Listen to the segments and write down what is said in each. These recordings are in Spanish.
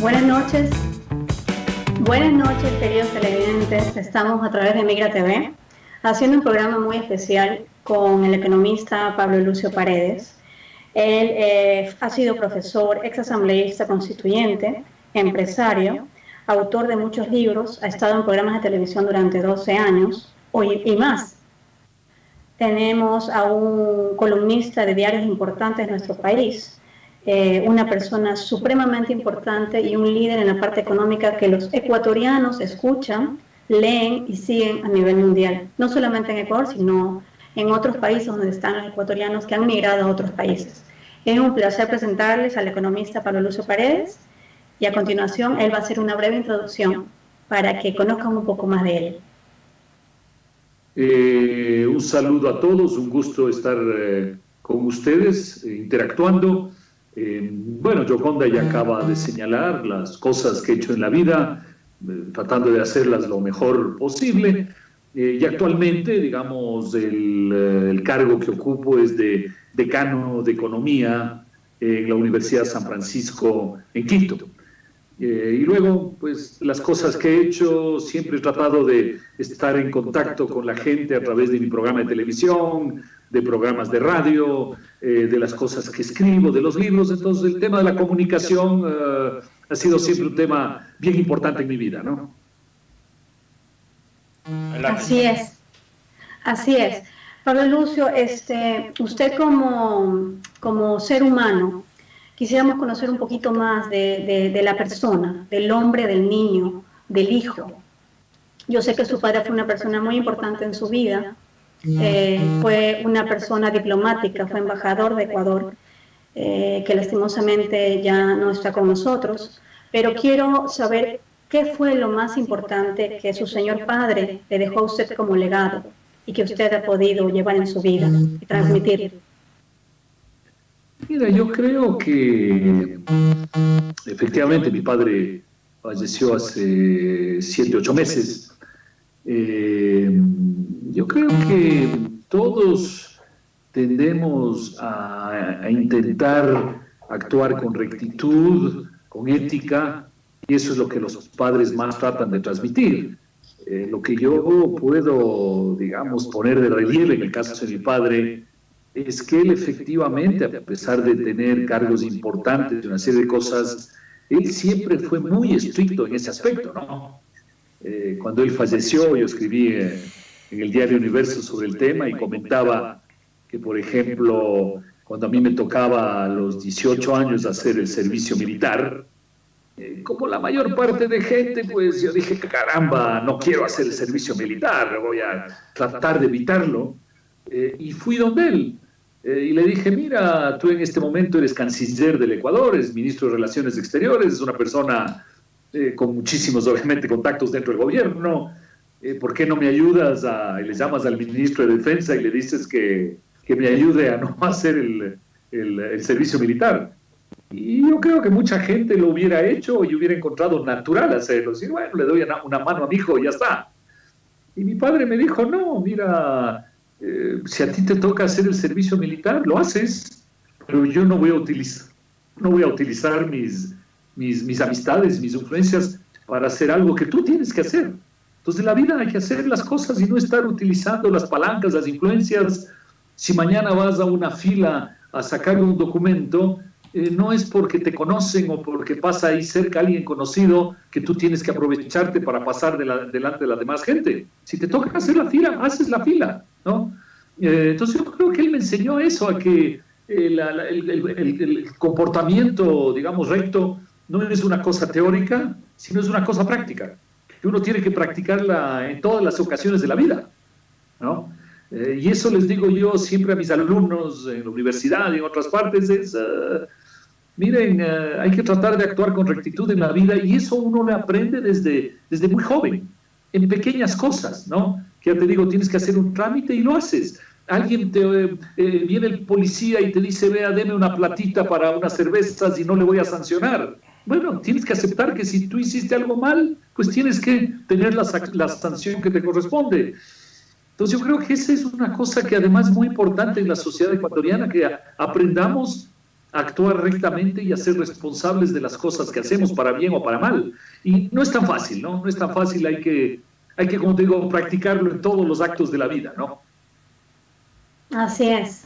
Buenas noches. Buenas noches, queridos televidentes. Estamos a través de Migra TV haciendo un programa muy especial con el economista Pablo Lucio Paredes. Él ha sido profesor, ex asambleísta constituyente, empresario, autor de muchos libros, ha estado en programas de televisión durante 12 años y más. Tenemos a un columnista de diarios importantes de nuestro país, una persona supremamente importante y un líder en la parte económica que los ecuatorianos escuchan, leen y siguen a nivel mundial, no solamente en Ecuador, sino en otros países donde están los ecuatorianos que han migrado a otros países. Es un placer presentarles al economista Pablo Lucio Paredes y a continuación él va a hacer una breve introducción para que conozcan un poco más de él. Un saludo a todos, un gusto estar con ustedes, interactuando. Bueno, Yoconda ya acaba de señalar las cosas que he hecho en la vida, tratando de hacerlas lo mejor posible. Y actualmente, digamos, el cargo que ocupo es de decano de Economía en la Universidad San Francisco en Quito. Y luego, pues, las cosas que he hecho, siempre he tratado de estar en contacto con la gente a través de mi programa de televisión, de programas de radio, de las cosas que escribo, de los libros. Entonces, el tema de la comunicación ha sido siempre un tema bien importante en mi vida, ¿no? Así es, así es. Pablo Lucio, usted como ser humano, quisiéramos conocer un poquito más de la persona, del hombre, del niño, del hijo. Yo sé que su padre fue una persona muy importante en su vida, fue una persona diplomática, fue embajador de Ecuador, que lastimosamente ya no está con nosotros, pero quiero saber qué fue lo más importante que su señor padre le dejó a usted como legado y que usted ha podido llevar en su vida y transmitir. Mira, yo creo que efectivamente mi padre falleció hace 7, 8 meses. Yo creo que todos tendemos a intentar actuar con rectitud, con ética, y eso es lo que los padres más tratan de transmitir. Lo que yo puedo, digamos, poner de relieve en el caso de mi padre es que él efectivamente, a pesar de tener cargos importantes y una serie de cosas, él siempre fue muy estricto en ese aspecto, ¿no? Cuando él falleció, yo escribí en el diario Universo sobre el tema y comentaba que, por ejemplo, cuando a mí me tocaba a los 18 años hacer el servicio militar, como la mayor parte de gente, pues yo dije, caramba, no quiero hacer el servicio militar, voy a tratar de evitarlo. Y fui donde él. Y le dije, mira, tú en este momento eres canciller del Ecuador, eres ministro de Relaciones Exteriores, es una persona con muchísimos, obviamente, contactos dentro del gobierno. ¿Por qué no me ayudas y le llamas al ministro de Defensa y le dices que me ayude a no hacer el servicio militar? Y yo creo que mucha gente lo hubiera hecho y hubiera encontrado natural hacerlo. Decir, bueno, le doy una mano a mi hijo y ya está. Y mi padre me dijo, no, mira, si a ti te toca hacer el servicio militar, lo haces, pero yo no voy a utilizar mis amistades, mis influencias para hacer algo que tú tienes que hacer. Entonces en la vida hay que hacer las cosas y no estar utilizando las palancas, las influencias. Si mañana vas a una fila a sacar un documento, no es porque te conocen o porque pasa ahí cerca alguien conocido que tú tienes que aprovecharte para pasar delante de la demás gente. Si te toca hacer la fila, haces la fila, ¿no? Entonces yo creo que él me enseñó eso, a que el comportamiento, digamos, recto, no es una cosa teórica, sino es una cosa práctica, que uno tiene que practicarla en todas las ocasiones de la vida, ¿no? Y eso les digo yo siempre a mis alumnos en la universidad y en otras partes, miren, hay que tratar de actuar con rectitud en la vida, y eso uno lo aprende desde muy joven, en pequeñas cosas, ¿no? Que ya te digo, tienes que hacer un trámite y lo haces. Alguien viene el policía y te dice, vea, deme una platita para unas cervezas y no le voy a sancionar. Bueno, tienes que aceptar que si tú hiciste algo mal, pues tienes que tener la sanción que te corresponde. Entonces yo creo que esa es una cosa que además es muy importante en la sociedad ecuatoriana, que aprendamos actuar rectamente y a ser responsables de las cosas que hacemos para bien o para mal. Y no es tan fácil, ¿no? No es tan fácil, hay que, como te digo, practicarlo en todos los actos de la vida, ¿no? Así es,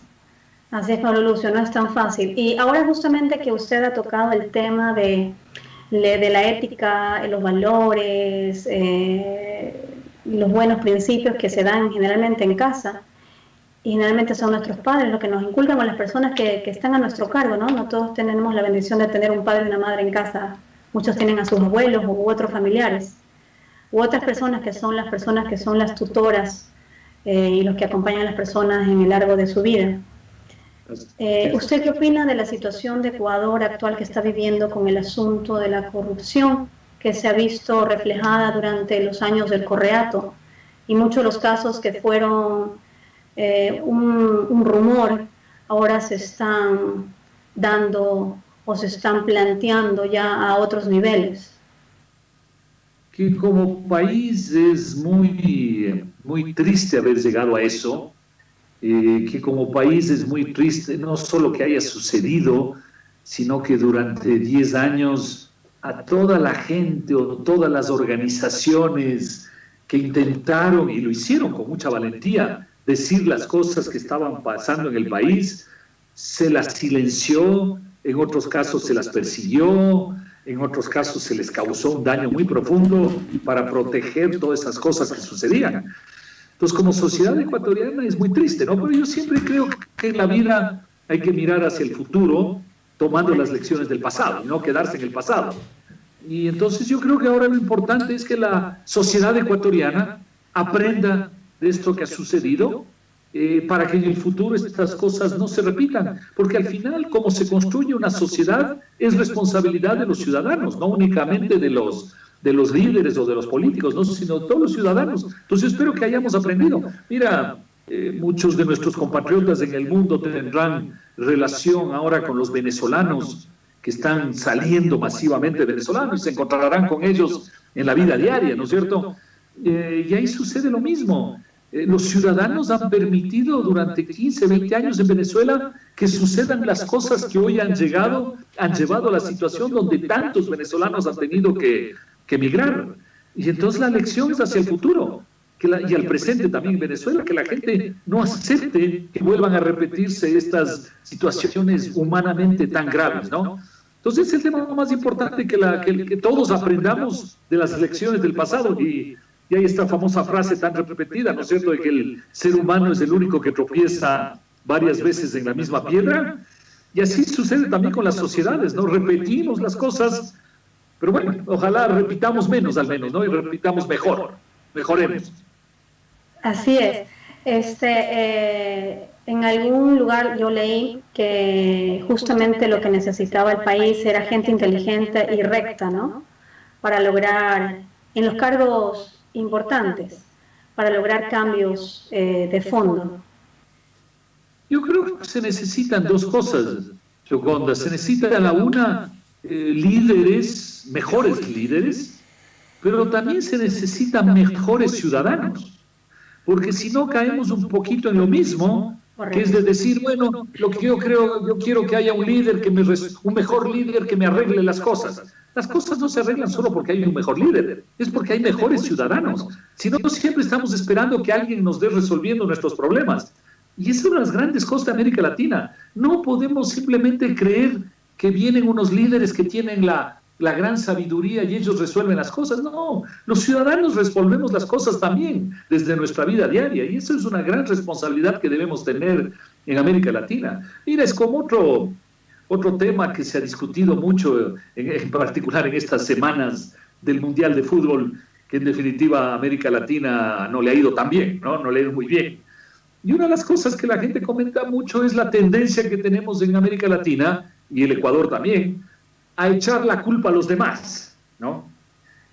Pablo Lucio, no es tan fácil. Y ahora justamente que usted ha tocado el tema de la ética, los valores, los buenos principios que se dan generalmente en casa, y generalmente son nuestros padres los que nos inculcan con las personas que están a nuestro cargo, ¿no? No todos tenemos la bendición de tener un padre y una madre en casa, muchos tienen a sus abuelos u otros familiares, u otras personas que son las tutoras y los que acompañan a las personas en el largo de su vida. ¿Usted qué opina de la situación de Ecuador actual que está viviendo con el asunto de la corrupción que se ha visto reflejada durante los años del Correato y muchos de los casos que fueron un rumor ahora se están dando o se están planteando ya a otros niveles? Que como país es muy triste haber llegado a eso, que como país es muy triste no solo que haya sucedido, sino que durante 10 años a toda la gente o todas las organizaciones que intentaron, y lo hicieron con mucha valentía, decir las cosas que estaban pasando en el país, se las silenció, en otros casos se las persiguió, en otros casos se les causó un daño muy profundo para proteger todas esas cosas que sucedían. Entonces, como sociedad ecuatoriana es muy triste, ¿no? Pero yo siempre creo que en la vida hay que mirar hacia el futuro, tomando las lecciones del pasado, y no quedarse en el pasado. Y entonces yo creo que ahora lo importante es que la sociedad ecuatoriana aprenda de esto que ha sucedido, para que en el futuro estas cosas no se repitan, porque al final, como se construye una sociedad, es responsabilidad de los ciudadanos, no únicamente de los líderes o de los políticos, ¿no? Sino de todos los ciudadanos. Entonces espero que hayamos aprendido. Mira, muchos de nuestros compatriotas en el mundo tendrán relación ahora con los venezolanos que están saliendo masivamente venezolanos y se encontrarán con ellos en la vida diaria, ¿no es cierto? Y ahí sucede lo mismo. Los ciudadanos han permitido durante 15, 20 años en Venezuela que sucedan las cosas que hoy han llevado a la situación donde tantos venezolanos han tenido que emigrar. Y entonces la lección es hacia el futuro y al presente también en Venezuela, que la gente no acepte que vuelvan a repetirse estas situaciones humanamente tan graves, ¿no? Entonces es el tema más importante, que todos aprendamos de las lecciones del pasado. Y hay esta famosa frase tan repetida, ¿no es cierto?, de que el ser humano es el único que tropieza varias veces en la misma piedra. Y así sucede también con las sociedades, ¿no? Repetimos las cosas, pero bueno, ojalá repitamos menos al menos, ¿no? Y repitamos mejor, mejoremos. Así es. En algún lugar yo leí que justamente lo que necesitaba el país era gente inteligente y recta, ¿no? Para lograr, en los cargos importantes, para lograr cambios de fondo. Yo creo que se necesitan dos cosas, Yoconda. Se necesitan a una líderes, mejores líderes, pero también se necesitan mejores ciudadanos, porque si no caemos un poquito en lo mismo, que es de decir, bueno, lo que yo quiero que haya un mejor líder que me arregle las cosas. Las cosas no se arreglan solo porque hay un mejor líder, es porque hay mejores ciudadanos. Si no, siempre estamos esperando que alguien nos dé resolviendo nuestros problemas. Y esa es una de las grandes cosas de América Latina. No podemos simplemente creer que vienen unos líderes que tienen la gran sabiduría y ellos resuelven las cosas. No, los ciudadanos resolvemos las cosas también desde nuestra vida diaria, y eso es una gran responsabilidad que debemos tener en América Latina. Mira, es como otro tema que se ha discutido mucho, en particular en estas semanas del Mundial de Fútbol, que en definitiva a América Latina no le ha ido tan bien, no le ha ido muy bien. Y una de las cosas que la gente comenta mucho es la tendencia que tenemos en América Latina, y el Ecuador también, a echar la culpa a los demás, ¿no?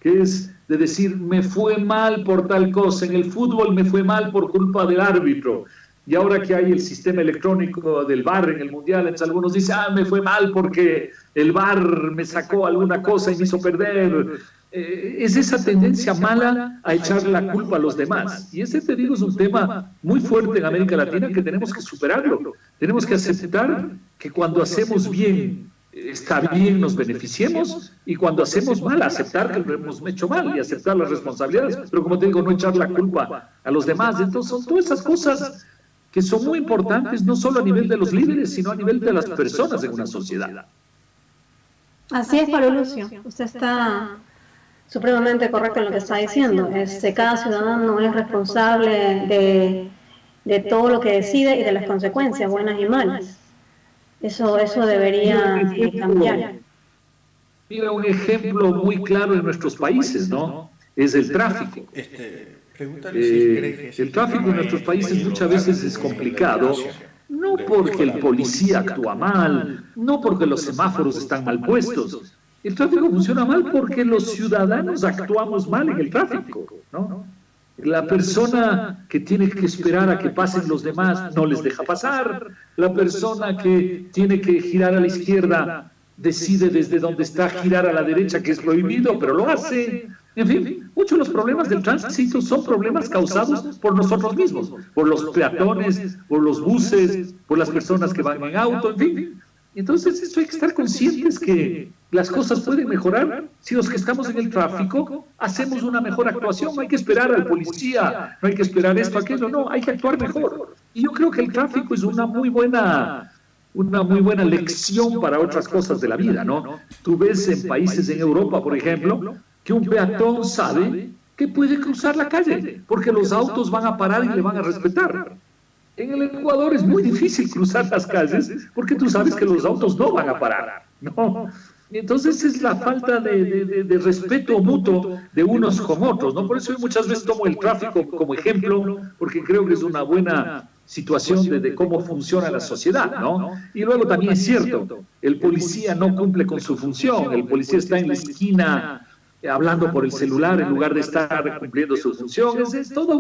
Que es de decir, me fue mal por tal cosa, en el fútbol me fue mal por culpa del árbitro, y ahora que hay el sistema electrónico del VAR en el Mundial, entonces algunos dicen, me fue mal porque el VAR me sacó alguna cosa y me hizo perder. es esa tendencia mala a echar la culpa a los demás. Y ese, te digo, es un tema muy fuerte en América Latina que tenemos que superarlo. Tenemos que aceptar que cuando hacemos bien, está bien, nos beneficiemos, y cuando hacemos mal, aceptar que lo hemos hecho mal y aceptar las responsabilidades, pero como te digo, no echar la culpa a los demás. Entonces son todas esas cosas que son muy importantes, no solo a nivel de los líderes, sino a nivel de las personas en una sociedad. Así es, Pablo Lucio, usted está supremamente correcto en lo que está diciendo. Cada ciudadano es responsable de todo lo que decide y de las consecuencias, buenas y malas. Eso debería cambiar. Mira, un ejemplo muy claro en nuestros países, ¿no? Es el tráfico. El tráfico en nuestros países muchas veces es complicado, no porque el policía actúa mal, no porque los semáforos están mal puestos. El tráfico funciona mal porque los ciudadanos actuamos mal en el tráfico, ¿no? La persona que tiene que esperar a que pasen los demás no les deja pasar. La persona que tiene que girar a la izquierda decide desde donde está girar a la derecha, que es prohibido, pero lo hace. En fin, muchos de los problemas del tránsito son problemas causados por nosotros mismos, por los peatones, por los buses, por las personas que van en auto, en fin. Entonces, esto hay que estar conscientes que las cosas pueden mejorar si los que estamos en el tráfico hacemos una mejor actuación. No hay que esperar al policía, no hay que esperar esto, aquello, no, hay que actuar mejor. Y yo creo que el tráfico es una muy buena lección para otras cosas de la vida, ¿no? Tú ves en países en Europa, por ejemplo, que un peatón sabe que puede cruzar la calle, porque los autos van a parar y le van a respetar. En el Ecuador es muy difícil cruzar las calles porque tú sabes que los autos no van a parar, ¿no? Y entonces es la falta de respeto mutuo de unos con otros, ¿no? Por eso yo muchas veces tomo el tráfico como ejemplo, porque creo que es una buena situación de cómo funciona la sociedad, ¿no? Y luego también es cierto, el policía no cumple con su función, el policía está en la esquina hablando por el celular en lugar de estar cumpliendo su función. Es toda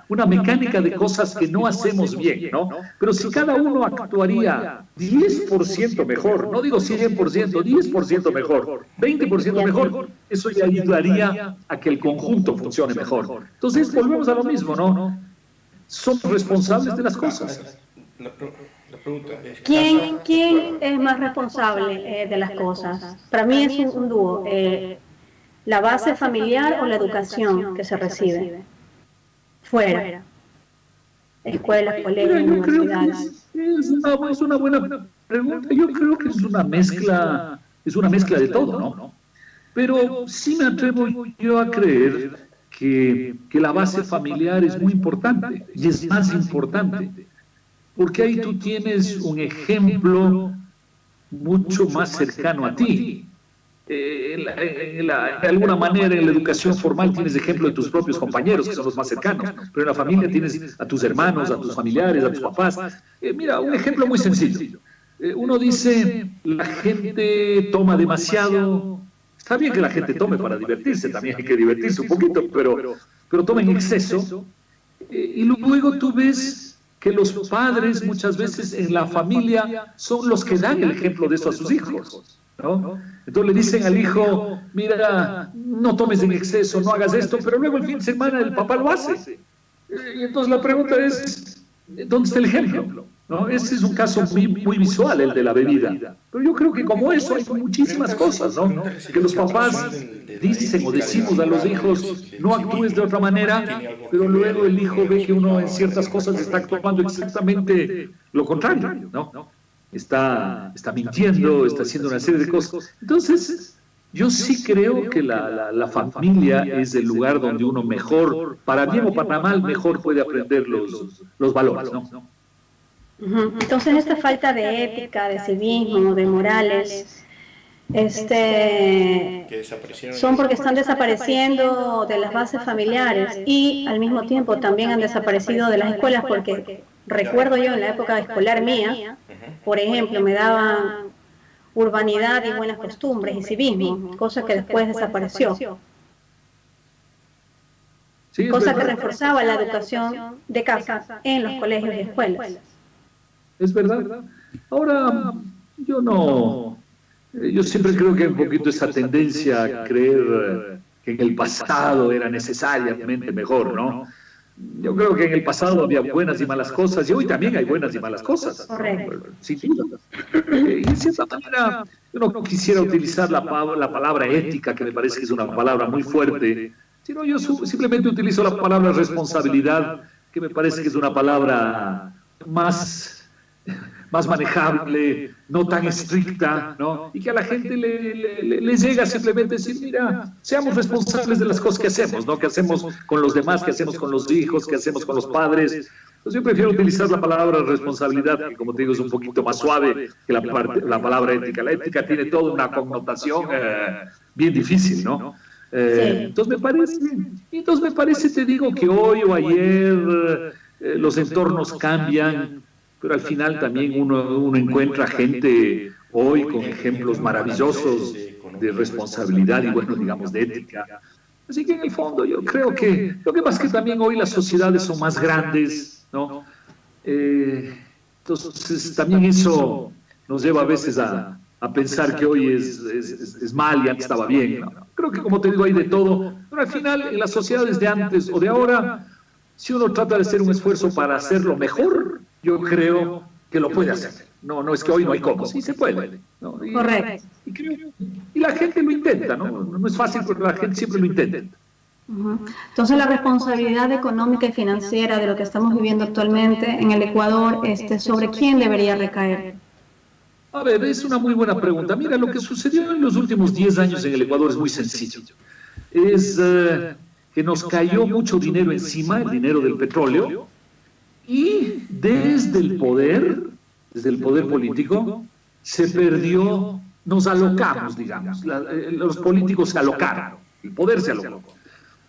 una mecánica de cosas que no hacemos bien, ¿no? Pero si cada uno actuaría 10% mejor, no digo 100%, 10% mejor, 20% mejor, eso ya ayudaría a que el conjunto funcione mejor. Entonces volvemos a lo mismo, ¿no? Somos responsables de las cosas. La pregunta es... ¿Quién es más responsable de las cosas? Para mí es un dúo. ¿La base familiar o la educación que se recibe? Fuera. Escuelas, colegios, universidades. Es una buena pregunta. Yo creo que es una mezcla de todo, ¿no? Pero sí me atrevo yo a creer que la base familiar es muy importante, y es más importante, porque ahí tú tienes un ejemplo mucho más cercano a ti. De alguna manera en la educación formal tienes ejemplo de tus propios compañeros, que son los más cercanos, pero en la familia tienes a tus hermanos, a tus familiares, a tus papás. Mira, un ejemplo muy sencillo. Uno dice, la gente toma demasiado. Está bien que la gente tome para divertirse, también hay que divertirse un poquito, pero toma en exceso. Y luego tú ves que los padres muchas veces en la familia son los que dan el ejemplo de eso a sus hijos, ¿no? Entonces le dicen al hijo, mira, no tomes en exceso, no hagas esto, pero luego el fin de semana el papá lo hace. Y entonces la pregunta es, ¿dónde está el ejemplo? ¿No? Ese es un caso muy visual, el de la bebida. Pero yo creo que como eso hay muchísimas cosas, ¿no? Que los papás dicen o decimos a los hijos, no actúes de otra manera, pero luego el hijo ve que uno en ciertas cosas está actuando exactamente lo contrario, ¿no? Está mintiendo, está haciendo una serie de cosas. Entonces, yo sí creo que la familia es el lugar donde uno mejor, para bien o para mal, mejor puede aprender los valores, ¿no? Entonces esta falta de ética, de civismo, de morales, son porque están desapareciendo de las bases familiares y al mismo tiempo también han desaparecido de las escuelas, porque recuerdo yo en la época escolar mía, por ejemplo, me daban urbanidad y buenas costumbres y civismo, cosa que después desapareció. Sí, cosa que reforzaba la educación de casa en los colegios y escuelas. Es verdad. Ahora, yo siempre creo que hay un poquito esa tendencia a creer que en el pasado era necesariamente mejor, ¿no? Yo creo que en el pasado había buenas y malas cosas, y hoy también hay buenas y malas cosas. Correcto. Sin duda. Y en cierta manera, yo no quisiera utilizar la palabra ética, que me parece que es una palabra muy fuerte, sino yo simplemente utilizo la palabra responsabilidad, que me parece que es una palabra más manejable, no tan estricta, ¿no? Y que a la gente le llega simplemente decir, mira, seamos responsables de las cosas que hacemos, ¿no? Que hacemos con los demás, que hacemos con los hijos, que hacemos con los padres. Entonces yo prefiero utilizar la palabra responsabilidad, que como te digo es un poquito más suave que la palabra ética. La ética tiene toda una connotación bien difícil, ¿no? Sí. Entonces me parece, te digo, que hoy o ayer los entornos cambian, pero al final también uno encuentra gente hoy con ejemplos maravillosos de responsabilidad y, bueno, digamos, de ética. Así que en el fondo yo creo que lo que pasa es que también hoy las sociedades son más grandes, ¿no? Entonces también eso nos lleva a veces a pensar que hoy es mal y antes estaba bien, ¿no? Creo que, como te digo, hay de todo, pero al final en las sociedades de antes o de ahora, si uno trata de hacer un esfuerzo para hacerlo mejor, yo creo que lo puede hacer. No es que hoy no hay cómo, sí se puede, ¿no? Correcto. Y la gente lo intenta, ¿no? No es fácil, pero la gente siempre lo intenta. Entonces la responsabilidad económica y financiera de lo que estamos viviendo actualmente en el Ecuador, ¿sobre quién debería recaer? A ver, es una muy buena pregunta. Mira, lo que sucedió en los últimos 10 años en el Ecuador es muy sencillo. Es que nos cayó mucho dinero encima, el dinero del petróleo, y desde el poder político, se perdió, nos alocamos, digamos. Los políticos se alocaron, el poder se alocó.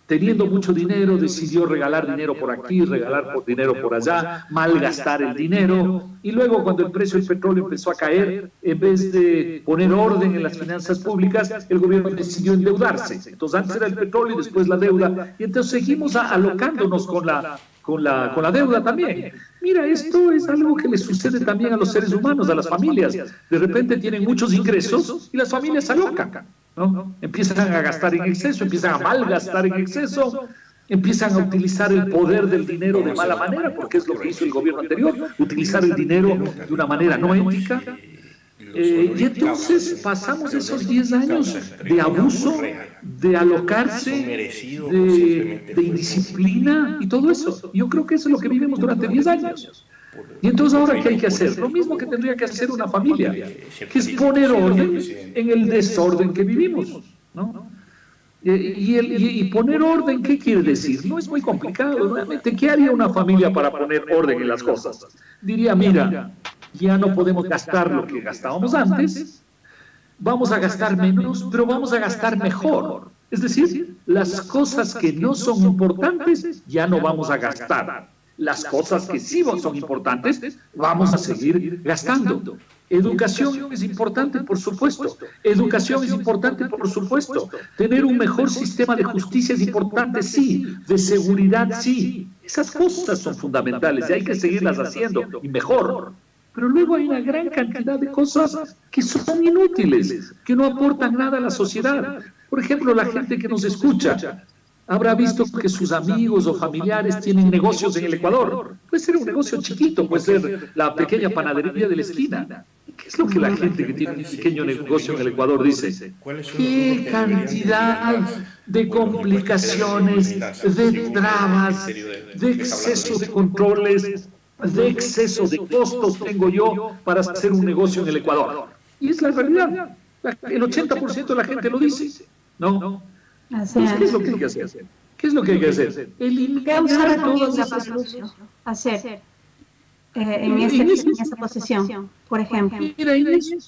Teniendo mucho dinero, decidió regalar dinero por aquí, regalar dinero por allá, malgastar el dinero, y luego cuando el precio del petróleo empezó a caer, en vez de poner orden en las finanzas públicas, el gobierno decidió endeudarse. Entonces antes era el petróleo y después la deuda, y entonces seguimos alocándonos con la deuda también. Mira, esto es algo que le sucede también a los seres humanos, a las familias. De repente tienen muchos ingresos y las familias se alocan, ¿no? Empiezan a gastar en exceso, empiezan a malgastar en exceso, empiezan a utilizar el poder del dinero de mala manera, porque es lo que hizo el gobierno anterior, utilizar el dinero de una manera no ética. Y entonces pasamos esos 10 años de abuso, de alocarse, de indisciplina y todo eso. Yo creo que eso es lo que vivimos durante 10 años. Y entonces ahora, ¿qué hay que hacer? Lo mismo que tendría que hacer una familia, que es poner orden en el desorden que vivimos, ¿no? Y poner orden, ¿qué quiere decir? No es muy complicado, realmente. ¿Qué haría una familia para poner orden en las cosas? Diría, mira, ya no podemos gastar lo que gastábamos antes, vamos a gastar menos, pero vamos a gastar mejor. Es decir, las cosas que no son importantes ya no vamos a gastar. Las cosas que sí son importantes, vamos a seguir gastando. Educación es importante, por supuesto. Educación es importante, por supuesto. Tener un mejor sistema de justicia es importante, sí. De seguridad, sí. Esas cosas son fundamentales y hay que seguirlas haciendo, y mejor. Pero luego hay una gran cantidad de cosas que son inútiles, que no aportan nada a la sociedad. Por ejemplo, la gente que nos escucha habrá visto que sus amigos o familiares tienen negocios en el Ecuador. Puede ser un negocio chiquito, puede ser la pequeña panadería de la esquina. ¿Qué es lo que la gente que tiene un pequeño negocio en el Ecuador dice? ¿Qué cantidad de complicaciones, de trabas, de exceso de controles, de exceso de costos tengo yo para hacer un negocio en el Ecuador? Y es la realidad. El 80% de la gente lo dice, ¿no? Entonces, ¿qué es lo que hay que hacer? ¿Qué es lo que hay que hacer? ¿Qué usted recomienda, Pablo Lucio, hacer en esa posición, por ejemplo? Mira,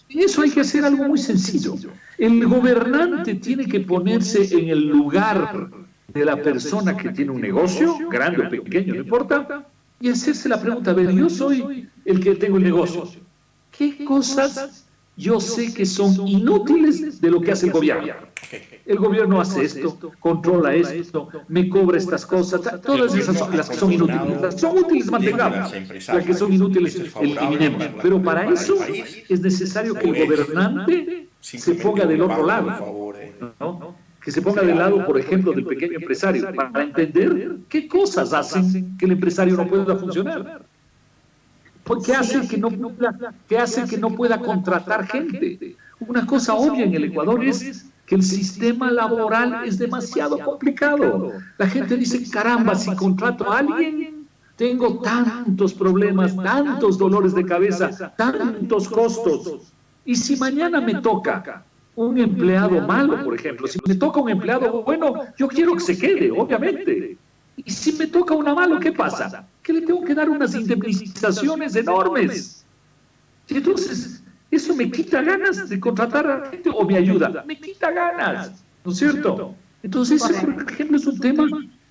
eso hay que hacer algo muy sencillo. El gobernante tiene que ponerse en el lugar de la persona que tiene un negocio, grande o pequeño, no importa, y hacerse la pregunta, a ver, yo soy el que tengo el negocio. ¿Qué cosas yo sé que son inútiles de lo que hace el gobierno? El gobierno hace esto, controla esto, me cobra estas cosas, todas esas son las que son inútiles. Las son útiles, mantengamos. Las que son inútiles, eliminemos. Pero para eso es necesario que el gobernante se ponga del otro lado, ¿no? que se ponga del lado, por ejemplo, del pequeño empresario, para entender qué cosas hacen que el empresario no pueda funcionar. ¿Qué hace que no pueda contratar gente? Una cosa obvia en el Ecuador es que el sistema laboral es demasiado complicado. La gente dice, caramba, si contrato a alguien, tengo tantos problemas, tantos dolores de cabeza, tantos costos. Y si mañana me toca un empleado malo, por ejemplo, si me toca un empleado bueno, yo quiero que se quede, obviamente. Y si me toca una malo, ¿qué pasa? Que le tengo que dar unas indemnizaciones enormes. Y entonces, eso me quita ganas de contratar a gente o me ayuda. Me quita ganas, ¿no es cierto? Entonces, ese, por ejemplo, es un tema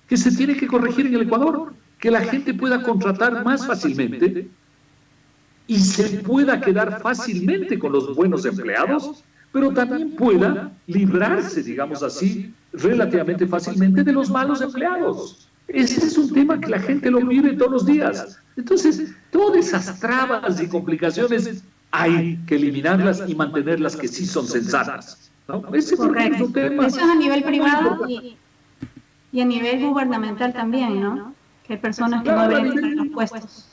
que se tiene que corregir en el Ecuador, que la gente pueda contratar más fácilmente y se pueda quedar fácilmente con los buenos empleados, pero también pueda librarse, digamos así, relativamente fácilmente de los malos empleados. Ese es un tema que la gente lo vive todos los días. Entonces, todas esas trabas y complicaciones hay que eliminarlas y mantenerlas que sí son sensatas, ¿no? Ese es un tema. Eso es a nivel privado y a nivel gubernamental también, ¿no? Que hay personas que no deben tener los puestos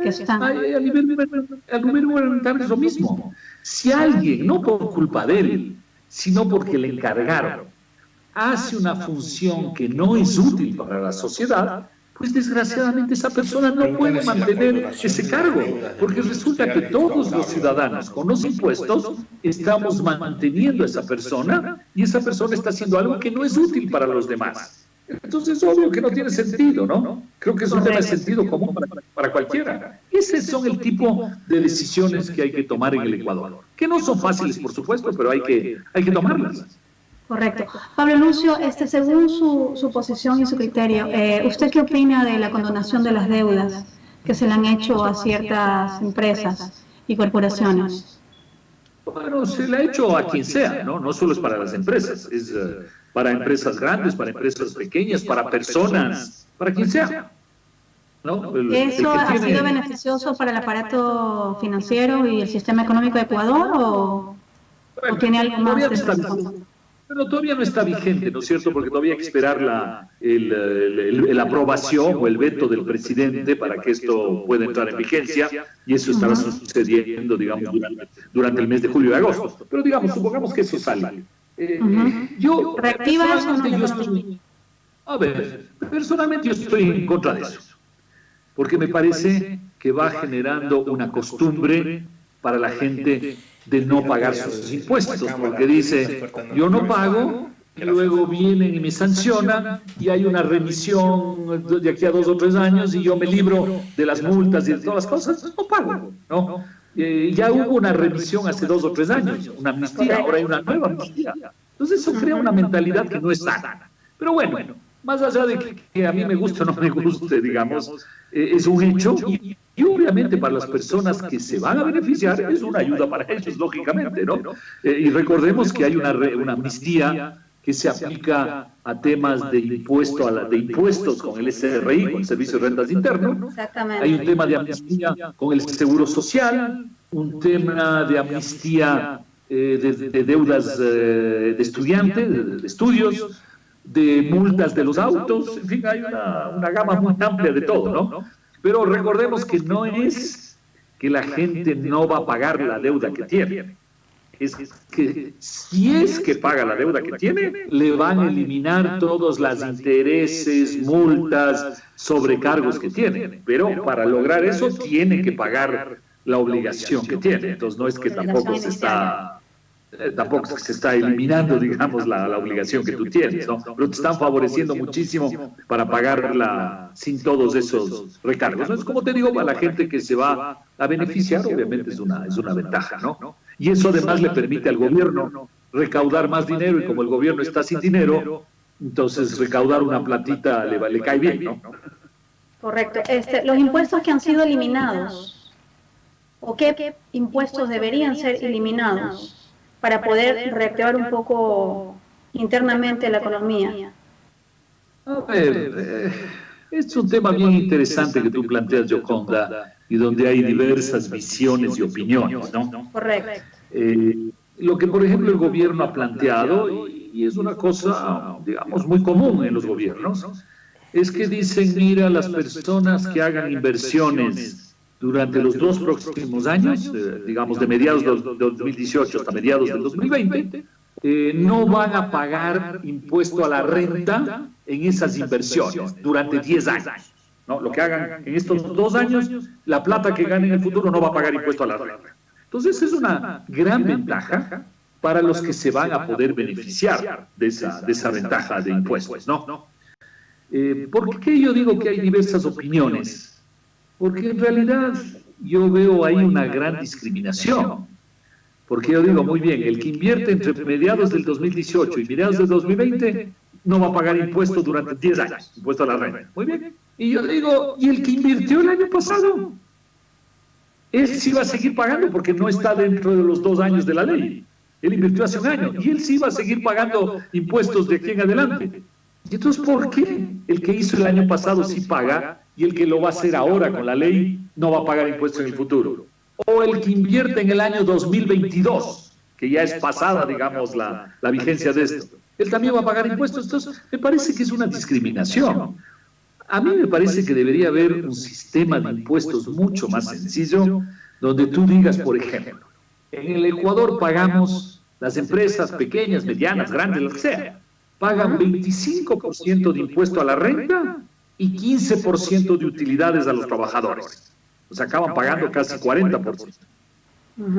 que están. A nivel gubernamental es lo mismo. Si alguien, no por culpa de él, sino porque le encargaron, hace una función que no es útil para la sociedad, pues desgraciadamente esa persona no puede mantener ese cargo, porque resulta que todos los ciudadanos con los impuestos estamos manteniendo a esa persona y esa persona está haciendo algo que no es útil para los demás. Entonces, obvio que no tiene sentido, ¿no? Creo que es un tema de sentido común para cualquiera. Ese son el tipo de decisiones que hay que tomar en el Ecuador, que no son fáciles, por supuesto, pero hay que tomarlas. Correcto. Pablo Lucio, según su posición y su criterio, ¿usted qué opina de la condonación de las deudas que se le han hecho a ciertas empresas y corporaciones? Bueno, se le ha hecho a quien sea, ¿no? No solo es para las empresas, es para empresas grandes, para empresas pequeñas, para personas, para quien sea, ¿no? ¿Eso ha sido beneficioso para el aparato financiero y el sistema económico de Ecuador o tiene algo más de eso? Pero todavía no está vigente, ¿no es cierto? Porque todavía hay que esperar la aprobación o el veto del presidente para que esto pueda entrar en vigencia, y eso estará sucediendo, digamos, durante el mes de julio y agosto. Pero, digamos, supongamos que eso sale. Yo, personalmente yo estoy en contra de eso, porque me parece que va generando una costumbre para la gente de no pagar sus impuestos, porque dice, yo no pago, y luego vienen y me sancionan, y hay una remisión de aquí a 2 o 3 años, y yo me libro de las multas y de todas las cosas, no pago, ¿no? Ya hubo una remisión hace 2 o 3 años, una amnistía, ahora hay una nueva amnistía. Entonces eso crea una mentalidad que no es sana. Pero bueno, más allá de que a mí me guste o no me guste, digamos, es un hecho, y obviamente para las personas que se van a beneficiar es una ayuda para ellos, lógicamente, ¿no? Y recordemos que hay una amnistía que se aplica a temas de impuestos con el SRI, con el Servicio de Rentas Interno. Hay un tema de amnistía con el Seguro Social, un tema de amnistía de deudas de estudiantes, de estudios, de multas de los autos, en fin, hay una gama muy amplia de todo, ¿no? Pero recordemos que no es que la gente no va a pagar la deuda que tiene. Es que si es que paga la deuda que tiene, le van a eliminar todos los intereses, multas, sobrecargos que tiene. Pero para lograr eso tiene que pagar la obligación que tiene. Entonces no es que tampoco se está eliminando, digamos, la obligación que tú tienes, ¿no? Pero te están favoreciendo muchísimo para pagarla sin todos esos recargos. ¿No? Es como te digo, para la gente que se va a beneficiar, obviamente es una ventaja, ¿no? Y eso además le permite al gobierno recaudar más dinero, y como el gobierno está sin dinero, entonces recaudar una platita le cae bien, ¿no? Correcto. Los impuestos que han sido eliminados, ¿o qué impuestos deberían ser eliminados para poder reactivar un poco internamente la economía? A ver, es un tema bien interesante que tú planteas, Yoconda, y donde hay diversas visiones y opiniones, ¿no? Correcto. Lo que, por ejemplo, el gobierno ha planteado, y y es una cosa, digamos, muy común en los gobiernos, es que dicen, mira, las personas que hagan inversiones durante los 2 próximos años, digamos, de mediados del 2018 hasta mediados del 2020, no van a pagar impuesto a la renta en esas inversiones durante 10 años. ¿No? Lo que hagan en estos 2 años, la plata que ganen en el futuro no va a pagar impuesto a la renta. Entonces es una gran ventaja para los que se van a poder beneficiar de esa ventaja de impuestos, ¿no? ¿Por qué yo digo que hay diversas opiniones? Porque en realidad yo veo ahí una gran discriminación. Porque yo digo, muy bien, el que invierte entre mediados del 2018 y mediados del 2020 no va a pagar impuestos durante 10 años, impuesto a la renta. Muy bien. Y yo digo, ¿y el que invirtió el año pasado? Él sí va a seguir pagando porque no está dentro de los 2 años de la ley. Él invirtió hace un año y él sí va a seguir pagando impuestos de aquí en adelante. ¿Y entonces por qué el que hizo el año pasado sí paga y el que lo va a hacer ahora con la ley no va a pagar impuestos en el futuro? O el que invierte en el año 2022, que ya es pasada, digamos, la vigencia de esto, él también va a pagar impuestos. Entonces, me parece que es una discriminación. A mí me parece que debería haber un sistema de impuestos mucho más sencillo, donde tú digas, por ejemplo, en el Ecuador pagamos, las empresas pequeñas, medianas, grandes, lo que sea, pagan 25% de impuesto a la renta y 15% de utilidades a los trabajadores. O sea, acaban pagando casi 40%.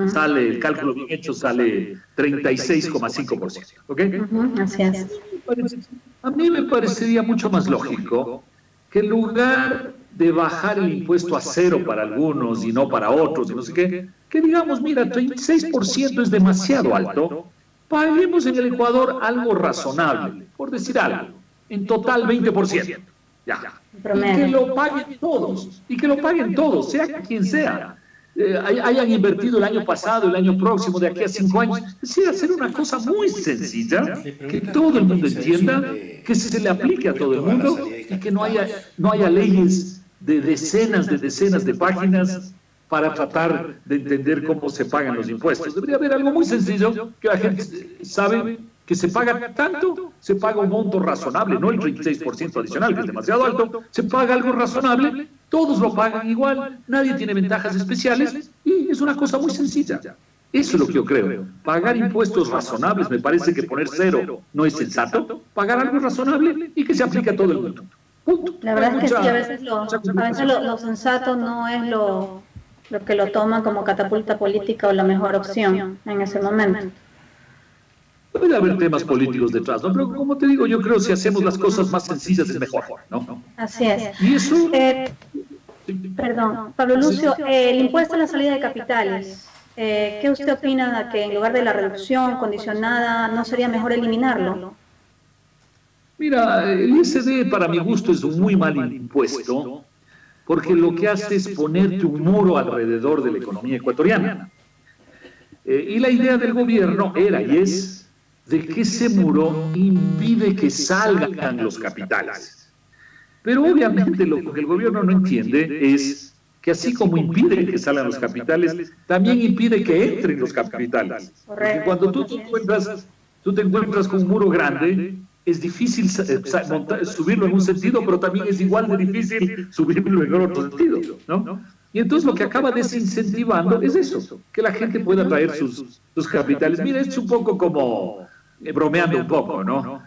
Sale, el cálculo bien hecho sale 36,5%. ¿Ok? Así es. A mí me parecería mucho más lógico que en lugar de bajar el impuesto a 0 para algunos y no para otros, y no sé qué, que digamos, mira, 36% es demasiado alto, paguemos en el Ecuador algo razonable, por decir algo, en total 20%. Ya. Y que lo paguen todos, sea quien sea. Hayan invertido el año pasado, el año próximo, de aquí a 5 años. Es decir, hacer una cosa muy sencilla, que todo el mundo entienda, que se le aplique a todo el mundo y que no haya leyes de decenas de páginas para tratar de entender cómo se pagan los impuestos. Debería haber algo muy sencillo que la gente sabe que se paga tanto, se paga un monto razonable, no el 36% adicional, que es demasiado alto, se paga algo razonable, todos lo pagan igual, nadie tiene ventajas especiales y es una cosa muy sencilla. Eso es lo que yo creo. Pagar impuestos razonables, me parece que poner 0 no es sensato, pagar algo razonable y que se aplique a todo el mundo. Punto. La verdad es que sí, a veces lo sensato no es lo que lo toman como catapulta política o la mejor opción en ese momento. Puede haber temas políticos detrás, ¿no? Pero como te digo, yo creo que si hacemos las cosas más sencillas es mejor, ¿no? Así es. Y eso... Perdón, Pablo Lucio, el impuesto a la salida de capitales, ¿qué usted opina de que en lugar de la reducción condicionada no sería mejor eliminarlo? Mira, el ISD para mi gusto es un muy mal impuesto porque lo que hace es ponerte un muro alrededor de la economía ecuatoriana. Y la idea del gobierno era y es de que ese muro impide que salgan los capitales. Pero obviamente lo que el gobierno no entiende es que así como impide que salgan los capitales, también impide que entren los capitales. Porque cuando tú te encuentras con un muro grande, es difícil subirlo en un sentido, pero también es igual de difícil subirlo en otro sentido, ¿no? Y entonces lo que acaba desincentivando es eso, que la gente pueda traer sus capitales. Mira, es un poco como, bromeando un poco, ¿no?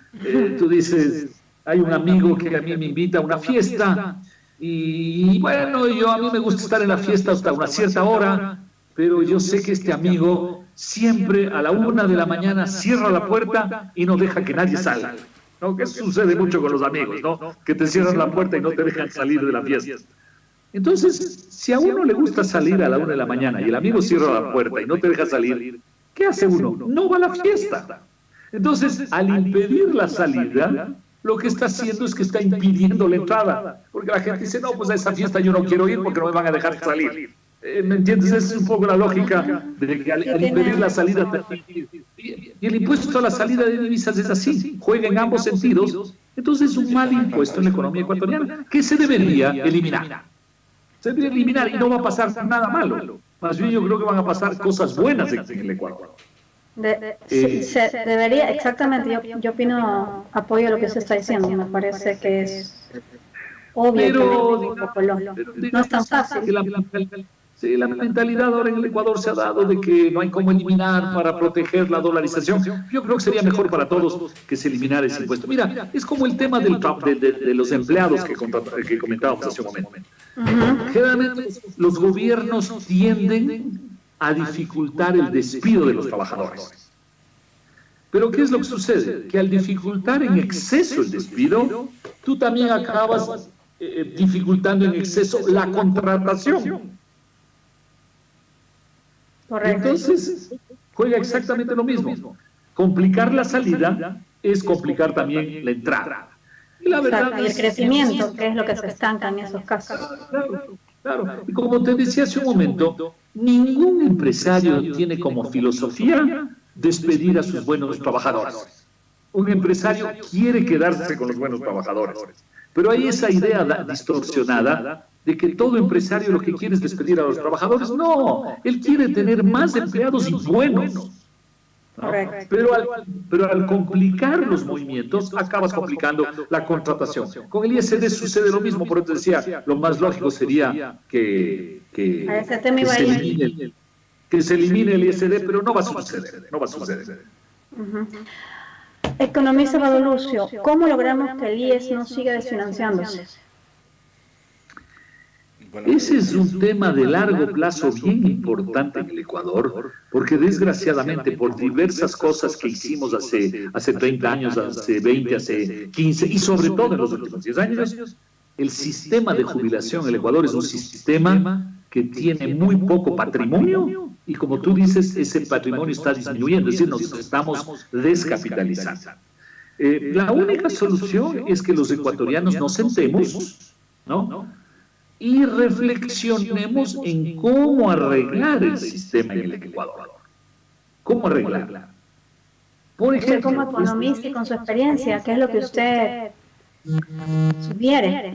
Tú dices, hay un amigo que a mí me invita a una fiesta, y bueno, a mí me gusta estar en la fiesta hasta una cierta hora, pero yo sé que este amigo siempre a la 1 de la mañana cierra la puerta y no deja que nadie salga, ¿no? Que eso sucede mucho con los amigos, ¿no? Que te cierran la puerta y no te dejan salir de la fiesta. Entonces, si a uno le gusta salir a la 1 de la mañana y el amigo cierra la puerta y no te deja salir, ¿qué hace uno? No va a la fiesta. Entonces, al impedir la salida, lo que está haciendo es que está impidiendo la entrada. Porque la gente dice, no, pues a esa fiesta yo no quiero ir porque no me van a dejar salir. ¿Me entiendes? Esa es un poco la lógica de que al impedir la salida... Y el impuesto a la salida de divisas es así, juega en ambos sentidos. Entonces es un mal impuesto en la economía ecuatoriana que se debería eliminar. Se debería eliminar y no va a pasar nada malo. Más bien yo creo que van a pasar cosas buenas en el Ecuador. Se debería, exactamente, yo opino, apoyo lo que se está diciendo, me parece que es obvio, no es tan fácil. Sí, la mentalidad ahora en el Ecuador se ha dado de que no hay cómo eliminar para proteger la dolarización. Yo creo que sería mejor para todos que se eliminara ese impuesto. Mira, es como el tema de los empleados que comentábamos hace un momento. Generalmente los gobiernos tienden a dificultar el despido de los trabajadores. Pero ¿qué es lo que sucede? Que al dificultar en exceso el despido, tú también acabas dificultando en exceso la contratación. Correcto. Entonces, juega exactamente lo mismo. Complicar la salida es complicar también la entrada. Y la verdad y el crecimiento, que es lo que se estanca en esos casos. Claro. Y como te decía hace un momento, ningún empresario tiene como filosofía despedir a sus buenos trabajadores. Un empresario quiere quedarse con los buenos trabajadores. Pero hay esa idea distorsionada de que todo empresario lo que quiere es despedir a los trabajadores. No, él quiere tener más empleados y buenos. ¿No? Pero al complicar los movimientos, acabas complicando la contratación. Con el ISD sucede lo mismo, por eso decía, lo más lógico sería que se elimine el ISD, pero no va a suceder. Economista Pablo Lucio, ¿cómo logramos que el IES no siga desfinanciándose? Ese es un tema de largo plazo bien importante en el Ecuador, porque desgraciadamente por diversas cosas que hicimos hace 30 años, hace 20, hace 15 y sobre todo en los últimos 10 años, el sistema de jubilación en el Ecuador es un sistema que tiene muy poco patrimonio y como tú dices, ese patrimonio está disminuyendo, es decir, nos estamos descapitalizando. La única solución es que los ecuatorianos nos sentemos, ¿no?, y reflexionemos en cómo arreglar el sistema en el Ecuador. ¿Cómo arreglarla? Por ejemplo, como economista y con su experiencia, ¿qué es lo que usted sugiere?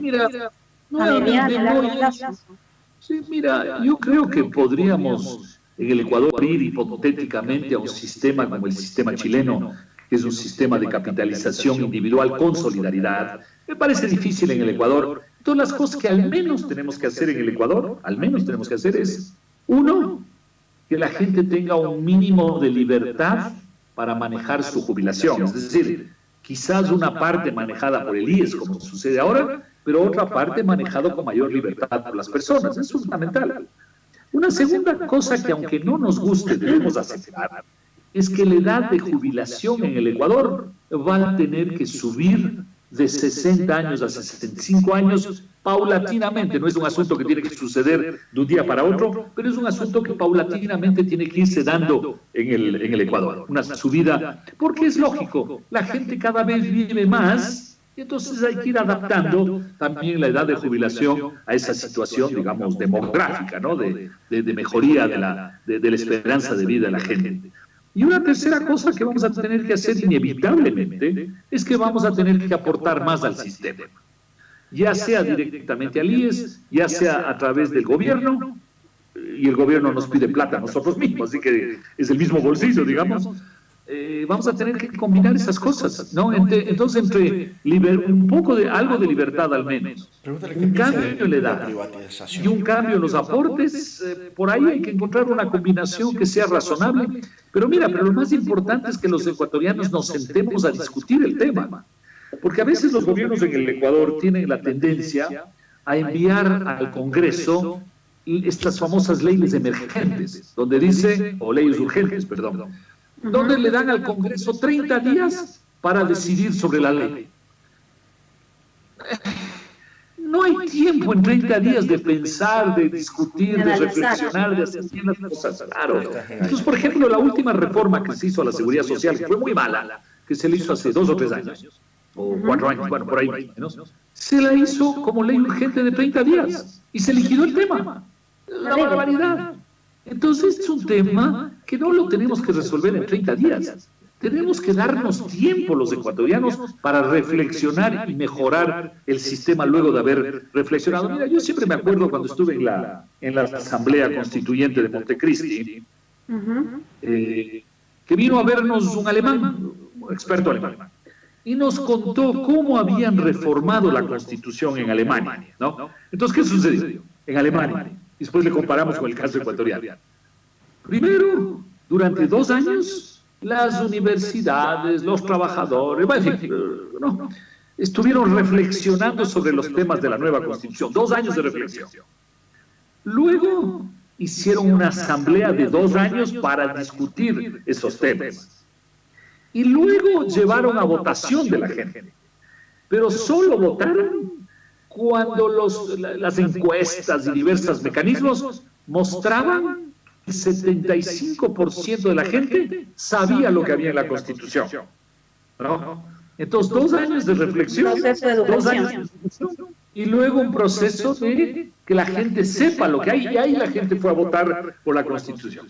Mira, yo creo que podríamos en el Ecuador ir hipotéticamente a un sistema como el sistema chileno, que es un sistema de capitalización individual con solidaridad. Me parece difícil en el Ecuador. Todas las cosas que al menos tenemos que hacer en el Ecuador, es, uno, que la gente tenga un mínimo de libertad para manejar su jubilación. Es decir, quizás una parte manejada por el IES, como sucede ahora, pero otra parte manejada con mayor libertad por las personas. Eso es fundamental. Una segunda cosa que aunque no nos guste debemos aceptar es que la edad de jubilación en el Ecuador va a tener que subir de 60 años a 65 años paulatinamente. No es un asunto que tiene que suceder de un día para otro, pero es un asunto que paulatinamente tiene que irse dando en el Ecuador. Una subida, porque es lógico, la gente cada vez vive más, y entonces hay que ir adaptando también la edad de jubilación a esa situación, digamos, demográfica, ¿no?, de mejoría de la esperanza de vida de la gente. Y una tercera cosa que vamos a tener que hacer inevitablemente es que vamos a tener que aportar más al sistema, ya sea directamente al IES, ya sea a través del gobierno, y el gobierno nos pide plata a nosotros mismos, así que es el mismo bolsillo, digamos. Vamos a tener que combinar esas cosas, ¿no? Entonces, un poco de algo de libertad al menos, un cambio en la edad y un cambio en los aportes, por ahí hay que encontrar una combinación que sea razonable. Pero mira, lo más importante es que los ecuatorianos nos sentemos a discutir el tema, porque a veces los gobiernos en el Ecuador tienen la tendencia a enviar al Congreso estas famosas leyes emergentes, donde dice, o leyes urgentes, perdón, donde le dan al Congreso 30 días para decidir sobre la ley. No hay tiempo en 30 días de pensar, de discutir, de reflexionar, de hacer bien las cosas. Claro. Entonces, por ejemplo, la última reforma que se hizo a la Seguridad Social, que fue muy mala, que se le hizo hace 2 o 3 años, o 4 años, bueno, por ahí más o menos, se la hizo como ley urgente de 30 días y se liquidó el tema. La barbaridad. Entonces es un tema que no lo tenemos que resolver en 30 días. Tenemos que darnos tiempo los ecuatorianos para reflexionar y mejorar el sistema luego de haber reflexionado. Mira, yo siempre me acuerdo cuando estuve en la Asamblea Constituyente de Montecristi, que vino a vernos un alemán, un experto alemán, y nos contó cómo habían reformado la Constitución en Alemania, ¿no? Entonces, ¿qué sucedió en Alemania? Y después le comparamos con el caso ecuatoriano. Primero, durante 2 años, las universidades, los trabajadores, en fin, no, estuvieron reflexionando sobre los temas de la nueva Constitución. 2 años de reflexión. Luego hicieron una asamblea de 2 años para discutir esos temas. Y luego llevaron a votación de la gente. Pero solo votaron cuando las encuestas y diversos mecanismos mostraban que el 75% de la gente sabía lo que había en la Constitución, ¿no? Entonces, 2 años de reflexión, 2 años de discusión, y luego un proceso de que la gente sepa lo que hay, y ahí la gente fue a votar por la Constitución.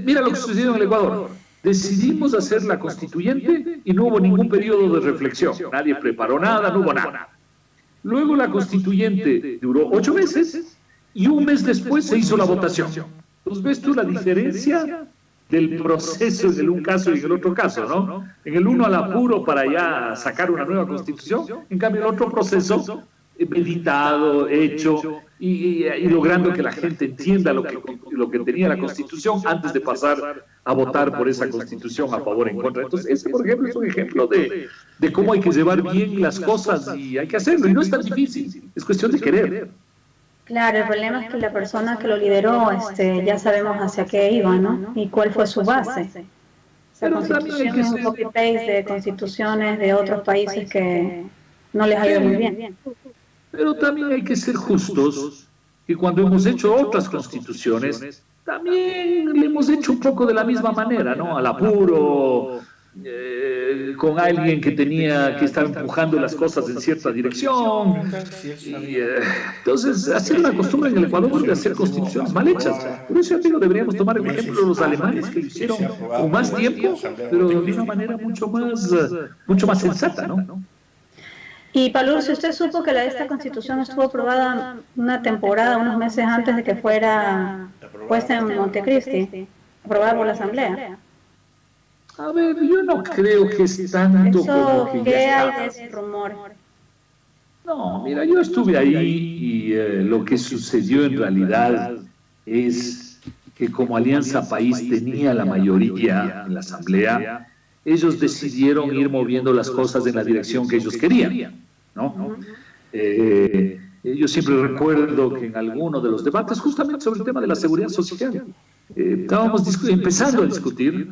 Mira lo que sucedió en el Ecuador. Decidimos hacer la constituyente y no hubo ningún periodo de reflexión. Nadie preparó nada, no hubo nada. Luego la constituyente duró 8 meses y 1 mes después se hizo la votación. Entonces, ¿ves tú la diferencia del proceso en el un caso y en el otro caso, ¿no? En el uno al apuro para ya sacar una nueva constitución, en cambio el otro proceso meditado, hecho y logrando que la gente entienda lo que tenía la Constitución antes de pasar a votar por esa Constitución a favor o en contra. Entonces, ese, por ejemplo, es un ejemplo de cómo hay que llevar bien las cosas y hay que hacerlo. Y no es tan difícil, es cuestión de querer. Claro, el problema es que la persona que lo lideró, ya sabemos hacia qué iba, ¿no? Y cuál fue su base. Esa constitución es un copy-paste de constituciones de otros países que no les ha ido muy bien. Pero también hay que ser justos, que cuando hemos hecho otras constituciones, también le hemos hecho un poco de la misma manera, ¿no? Al apuro, con alguien que estaba empujando las cosas en cierta dirección. Entonces, hacer una costumbre en el Ecuador de hacer constituciones mal hechas. Por eso, amigo, deberíamos tomar el ejemplo de los alemanes, que lo hicieron con más tiempo, pero de una manera mucho más sensata, ¿no? Y Pablo, si usted supo que esta constitución estuvo aprobada una temporada, unos meses antes de que fuera puesta en Montecristi, aprobada por la Asamblea. A ver, yo no creo que es tanto como que ¿Qué ya hay de ese rumor? No, mira, yo estuve ahí y lo que sucedió en realidad es que como Alianza País tenía la mayoría en la Asamblea, ellos decidieron ir moviendo las cosas en la dirección que ellos querían, ¿no? Yo siempre recuerdo que en alguno de los debates, justamente sobre el tema de la seguridad social, estábamos empezando a discutir,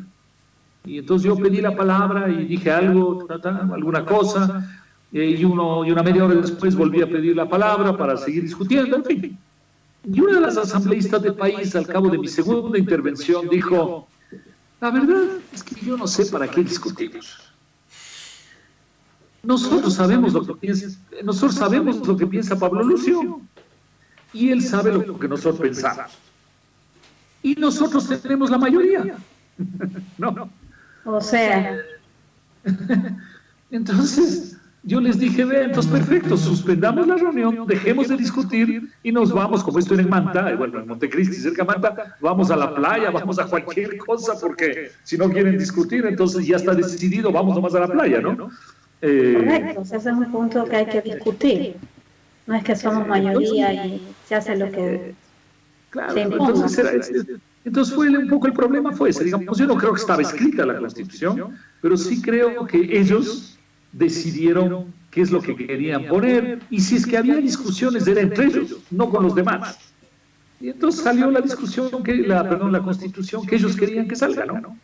y entonces yo pedí la palabra y dije algo, alguna cosa, y una media hora después volví a pedir la palabra para seguir discutiendo, en fin. Y una de las asambleístas del país, al cabo de mi segunda intervención, dijo: la verdad es que yo no sé para qué discutimos. Nosotros sabemos lo que piensa Pablo Lucio, y él sabe lo que nosotros pensamos. Y nosotros tenemos la mayoría. No. O sea. Entonces, yo les dije: entonces perfecto, suspendamos la reunión, dejemos de discutir y nos vamos, como esto en Manta, bueno, en Montecristi, cerca de Manta, vamos a la playa, vamos a cualquier cosa, porque si no quieren discutir, entonces ya está decidido, vamos nomás a la playa, ¿no? Correcto, ese es un punto que hay que discutir. No es que somos mayoría y se hace lo que claro, se imponga. Entonces fue un poco el problema fue ese, digamos, yo no creo que estaba escrita la Constitución, pero sí creo que ellos decidieron qué es lo que querían poner, y si es que había discusiones era entre ellos, no con los demás. Y entonces salió la discusión, la Constitución que ellos querían que salga, ¿no?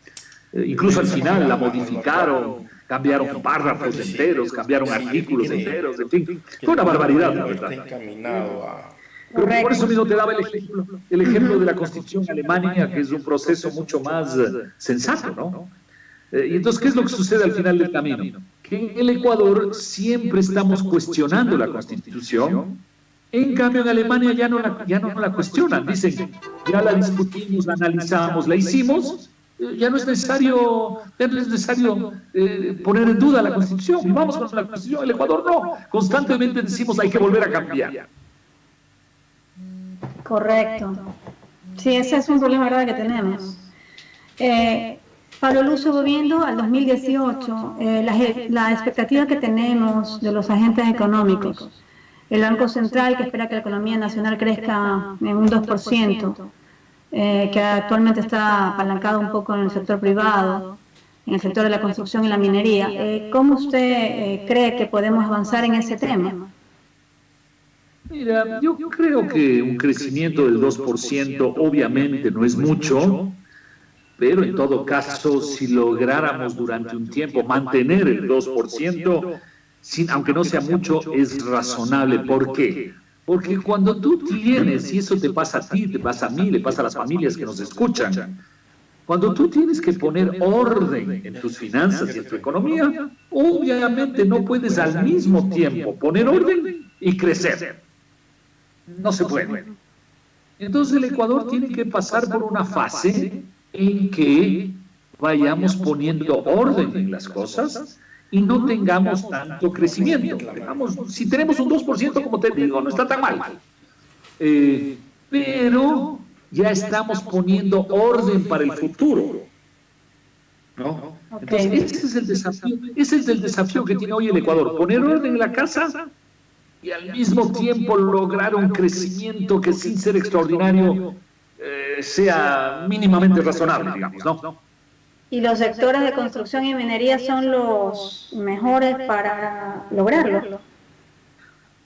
Incluso al final la modificaron, cambiaron párrafos enteros, cambiaron artículos enteros, en fin, fue una barbaridad, la verdad. Pero por eso mismo te daba el ejemplo de la Constitución alemana, que es un proceso mucho más sensato, ¿no? Y entonces, ¿qué es lo que sucede al final del camino? Que en el Ecuador siempre estamos cuestionando la Constitución, en cambio en Alemania ya no la cuestionan, dicen: ya la discutimos, la analizamos, la hicimos, ya no es necesario poner en duda la Constitución, y vamos con la Constitución. El Ecuador no, constantemente decimos: hay que volver a cambiar. Correcto. Sí, ese es un problema grave que tenemos. Pablo Lucio, volviendo al 2018, la expectativa que tenemos de los agentes económicos, el Banco Central que espera que la economía nacional crezca en un 2%, que actualmente está apalancado un poco en el sector privado, en el sector de la construcción y la minería. ¿Cómo usted cree que podemos avanzar en ese tema? Mira, yo creo que un crecimiento del 2% obviamente no es mucho, pero en todo caso, si lográramos durante un tiempo mantener el 2%, aunque no sea mucho, es razonable. ¿Por qué? Porque cuando tú tienes, y eso te pasa a ti, te pasa a mí, le pasa a las familias que nos escuchan, cuando tú tienes que poner orden en tus finanzas y en tu economía, obviamente no puedes al mismo tiempo poner orden y crecer. No se puede. Entonces el Ecuador tiene que pasar por una fase en que vayamos poniendo orden en las cosas y no tengamos tanto crecimiento. Si tenemos un 2%, como te digo, no está tan mal. Pero ya estamos poniendo orden para el futuro, ¿no? Entonces, ese es el desafío que tiene hoy el Ecuador, poner orden en la casa y al mismo tiempo lograr un crecimiento que sin ser extraordinario sea mínimamente razonable, digamos, ¿no? ¿Y los sectores de construcción y minería son los mejores para lograrlo?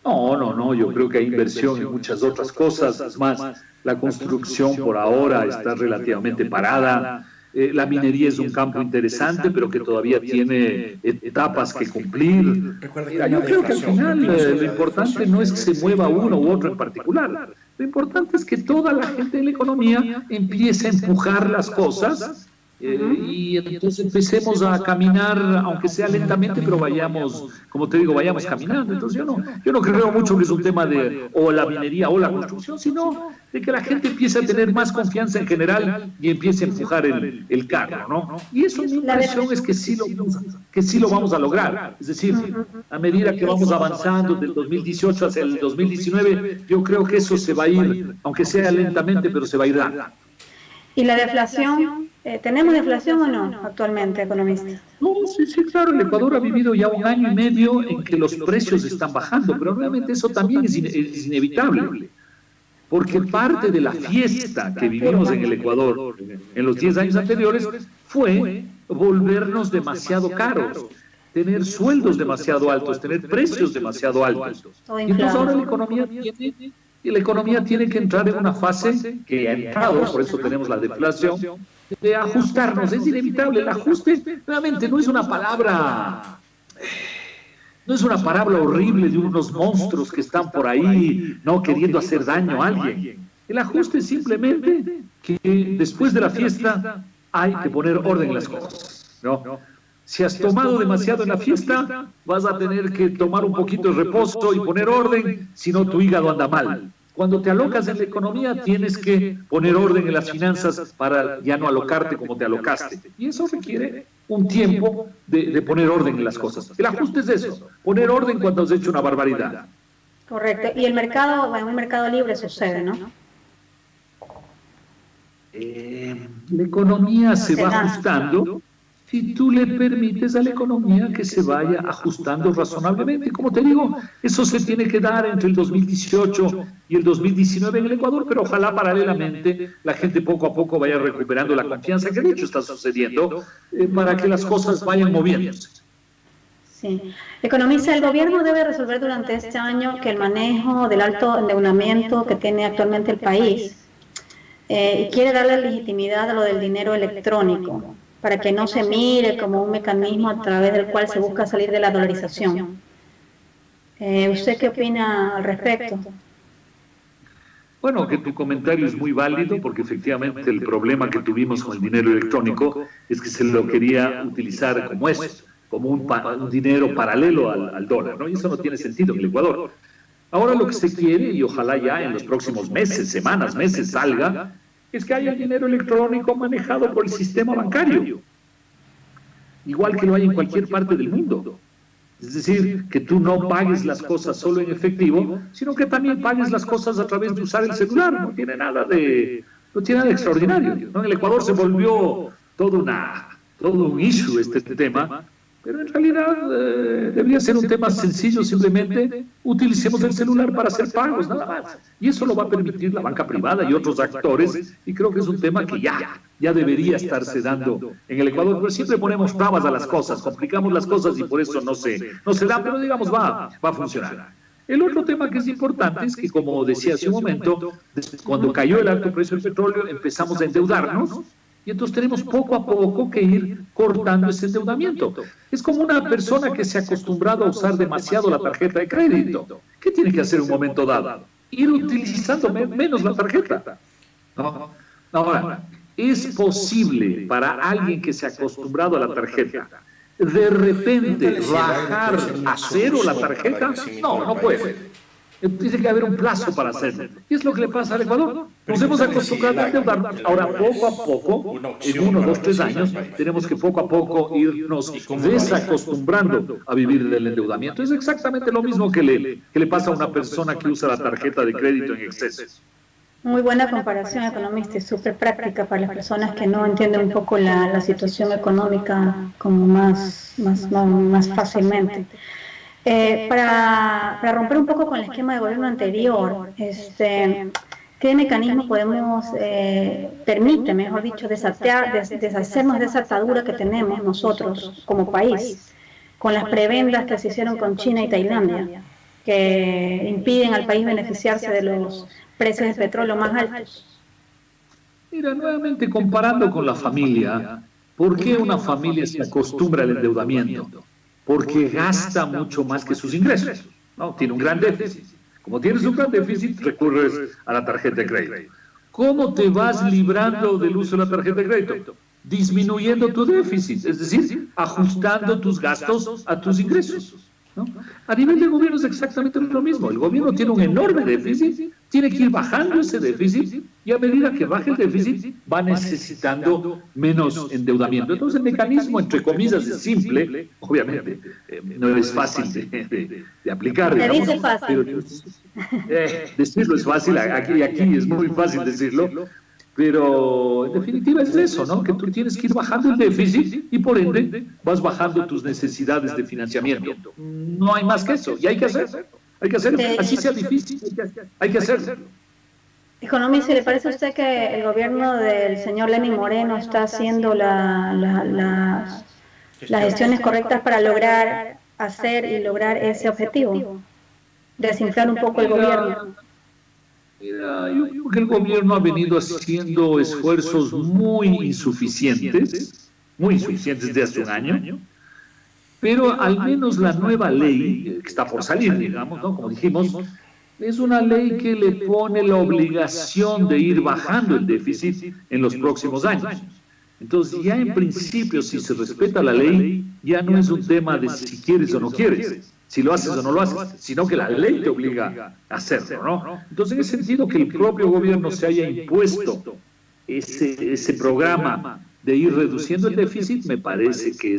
No, yo creo que hay inversión en muchas otras cosas. Es más, la construcción por ahora está relativamente parada. La minería es un campo interesante, pero que todavía tiene etapas que cumplir. Mira, yo creo que al final lo importante no es que se mueva uno u otro en particular. Lo importante es que toda la gente de la economía empiece a empujar las cosas y entonces empecemos a caminar, aunque sea lentamente, pero vayamos, como te digo, vayamos caminando. Entonces yo no creo mucho que es un tema de o la minería o la construcción, sino de que la gente empiece a tener más confianza en general y empiece a empujar el carro, ¿no? Y eso mi impresión es que sí lo vamos a lograr. Es decir, a medida que vamos avanzando del 2018 hacia el 2019, yo creo que eso se va a ir, aunque sea lentamente, pero se va a ir dando. ¿Y la deflación? ¿Tenemos deflación o no actualmente, economista? No, sí, claro, el Ecuador ha vivido ya 1 año y medio en que los precios están bajando, pero realmente eso también es inevitable, porque parte de la fiesta que vivimos en el Ecuador en los 10 años anteriores fue volvernos demasiado caros, tener sueldos demasiado altos, tener precios demasiado altos. Y entonces ahora la economía tiene que entrar en una fase que ha entrado, por eso tenemos la deflación, de ajustarnos. Es inevitable. El ajuste, nuevamente, no es una palabra horrible de unos monstruos que están por ahí, no queriendo hacer daño a alguien. El ajuste es simplemente que después de la fiesta hay que poner orden en las cosas, ¿no? Si has tomado demasiado en la fiesta, vas a tener que tomar un poquito de reposo y poner orden, si no tu hígado anda mal. Cuando te alocas en la economía, tienes que poner orden en las finanzas para ya no alocarte como te alocaste. Y eso requiere un tiempo de poner orden en las cosas. El ajuste es eso, poner orden cuando has hecho una barbaridad. Correcto. Y el mercado, bueno, en un mercado libre sucede, ¿no? La economía se va ajustando si tú le permites a la economía que se vaya ajustando razonablemente. Como te digo, eso se tiene que dar entre el 2018 y el 2019 en el Ecuador, pero ojalá paralelamente la gente poco a poco vaya recuperando la confianza, que de hecho está sucediendo, para que las cosas vayan moviéndose. Sí. Economista, el gobierno debe resolver durante este año que el manejo del alto endeudamiento que tiene actualmente el país y quiere darle legitimidad a lo del dinero electrónico, para que no se mire como un mecanismo a través del cual se busca salir de la dolarización. ¿Usted qué opina al respecto? Bueno, que tu comentario es muy válido, porque efectivamente el problema que tuvimos con el dinero electrónico es que se lo quería utilizar como eso, como un dinero paralelo al dólar, ¿no? Y eso no tiene sentido en el Ecuador. Ahora lo que se quiere, y ojalá ya en los próximos meses, semanas, meses salga, es que haya dinero electrónico manejado por el sistema bancario, igual que lo hay en cualquier parte del mundo. Es decir, que tú no pagues las cosas solo en efectivo, sino que también pagues las cosas a través de usar el celular. No tiene nada de extraordinario, ¿no? En el Ecuador se volvió toda todo un issue este tema, pero en realidad debería ser un tema sencillo, simplemente utilicemos el celular para hacer pagos, nada más. Y eso lo va a permitir la banca privada y otros actores, y creo que es un tema que ya debería estarse dando en el Ecuador, pero siempre ponemos trabas a las cosas, complicamos las cosas y por eso no se da, pero digamos va a funcionar. El otro tema que es importante es que, como decía hace un momento, cuando cayó el alto precio del petróleo empezamos a endeudarnos, y entonces tenemos poco a poco que ir cortando ese endeudamiento. Es como una persona que se ha acostumbrado a usar demasiado la tarjeta de crédito. ¿Qué tiene que hacer en un momento dado? Ir utilizando menos la tarjeta. ¿No? Ahora, ¿es posible para alguien que se ha acostumbrado a la tarjeta de repente bajar a cero la tarjeta? No puede. Tiene que haber un plazo para hacerlo. ¿Qué es lo que le pasa al Ecuador? Nos hemos acostumbrado a endeudarnos. Ahora, poco a poco, en 1, 2, 3 años, tenemos que poco a poco irnos desacostumbrando a vivir del endeudamiento. Es exactamente lo mismo que le pasa a una persona que usa la tarjeta de crédito en exceso. Muy buena comparación, economista, y súper práctica para las personas que no entienden un poco la situación económica como más fácilmente. Para romper un poco con el esquema de gobierno anterior, ¿qué mecanismo permite, mejor dicho, deshacernos de esa atadura que tenemos nosotros como país, con las prebendas que se hicieron con China y Tailandia, que impiden al país beneficiarse de los precios de petróleo más altos? Mira, nuevamente comparando con la familia, ¿por qué una familia se acostumbra al endeudamiento? Porque gasta mucho más que sus ingresos, ¿no? Tiene un gran déficit. Como tienes un gran déficit, recurres a la tarjeta de crédito. ¿Cómo te vas librando del uso de la tarjeta de crédito? Disminuyendo tu déficit, es decir, ajustando tus gastos a tus ingresos, ¿no? A nivel del gobierno es exactamente lo mismo. El gobierno tiene un enorme déficit, tiene que ir bajando ese déficit, y a medida que baje el déficit va necesitando menos endeudamiento. Entonces el mecanismo, entre comillas, es simple, obviamente no es fácil de aplicar, digamos, dice fácil. Pero decirlo es fácil, aquí es muy fácil decirlo, pero en definitiva es eso, ¿no? Que tú tienes que ir bajando el déficit y por ende vas bajando tus necesidades de financiamiento. No hay más que eso, y hay que hacerlo. Así sea difícil, hay que hacerlo. Economista, ¿le parece a usted que el gobierno del señor Lenín Moreno está haciendo las gestiones correctas para lograr ese objetivo? Desinflar un poco el gobierno. Mira, yo creo que el gobierno ha venido haciendo esfuerzos muy insuficientes desde hace un año, pero al menos la nueva ley, que está por salir, digamos, ¿no? Como dijimos, es una ley que le pone la obligación de ir bajando el déficit en los próximos años. Entonces, ya en principio, si se respeta la ley, ya no es un tema de si quieres o no quieres, si lo haces o no lo haces, sino que la ley te obliga a hacerlo, ¿no? Entonces, en ese sentido, que el propio gobierno se haya impuesto ese programa de ir reduciendo el déficit, me parece que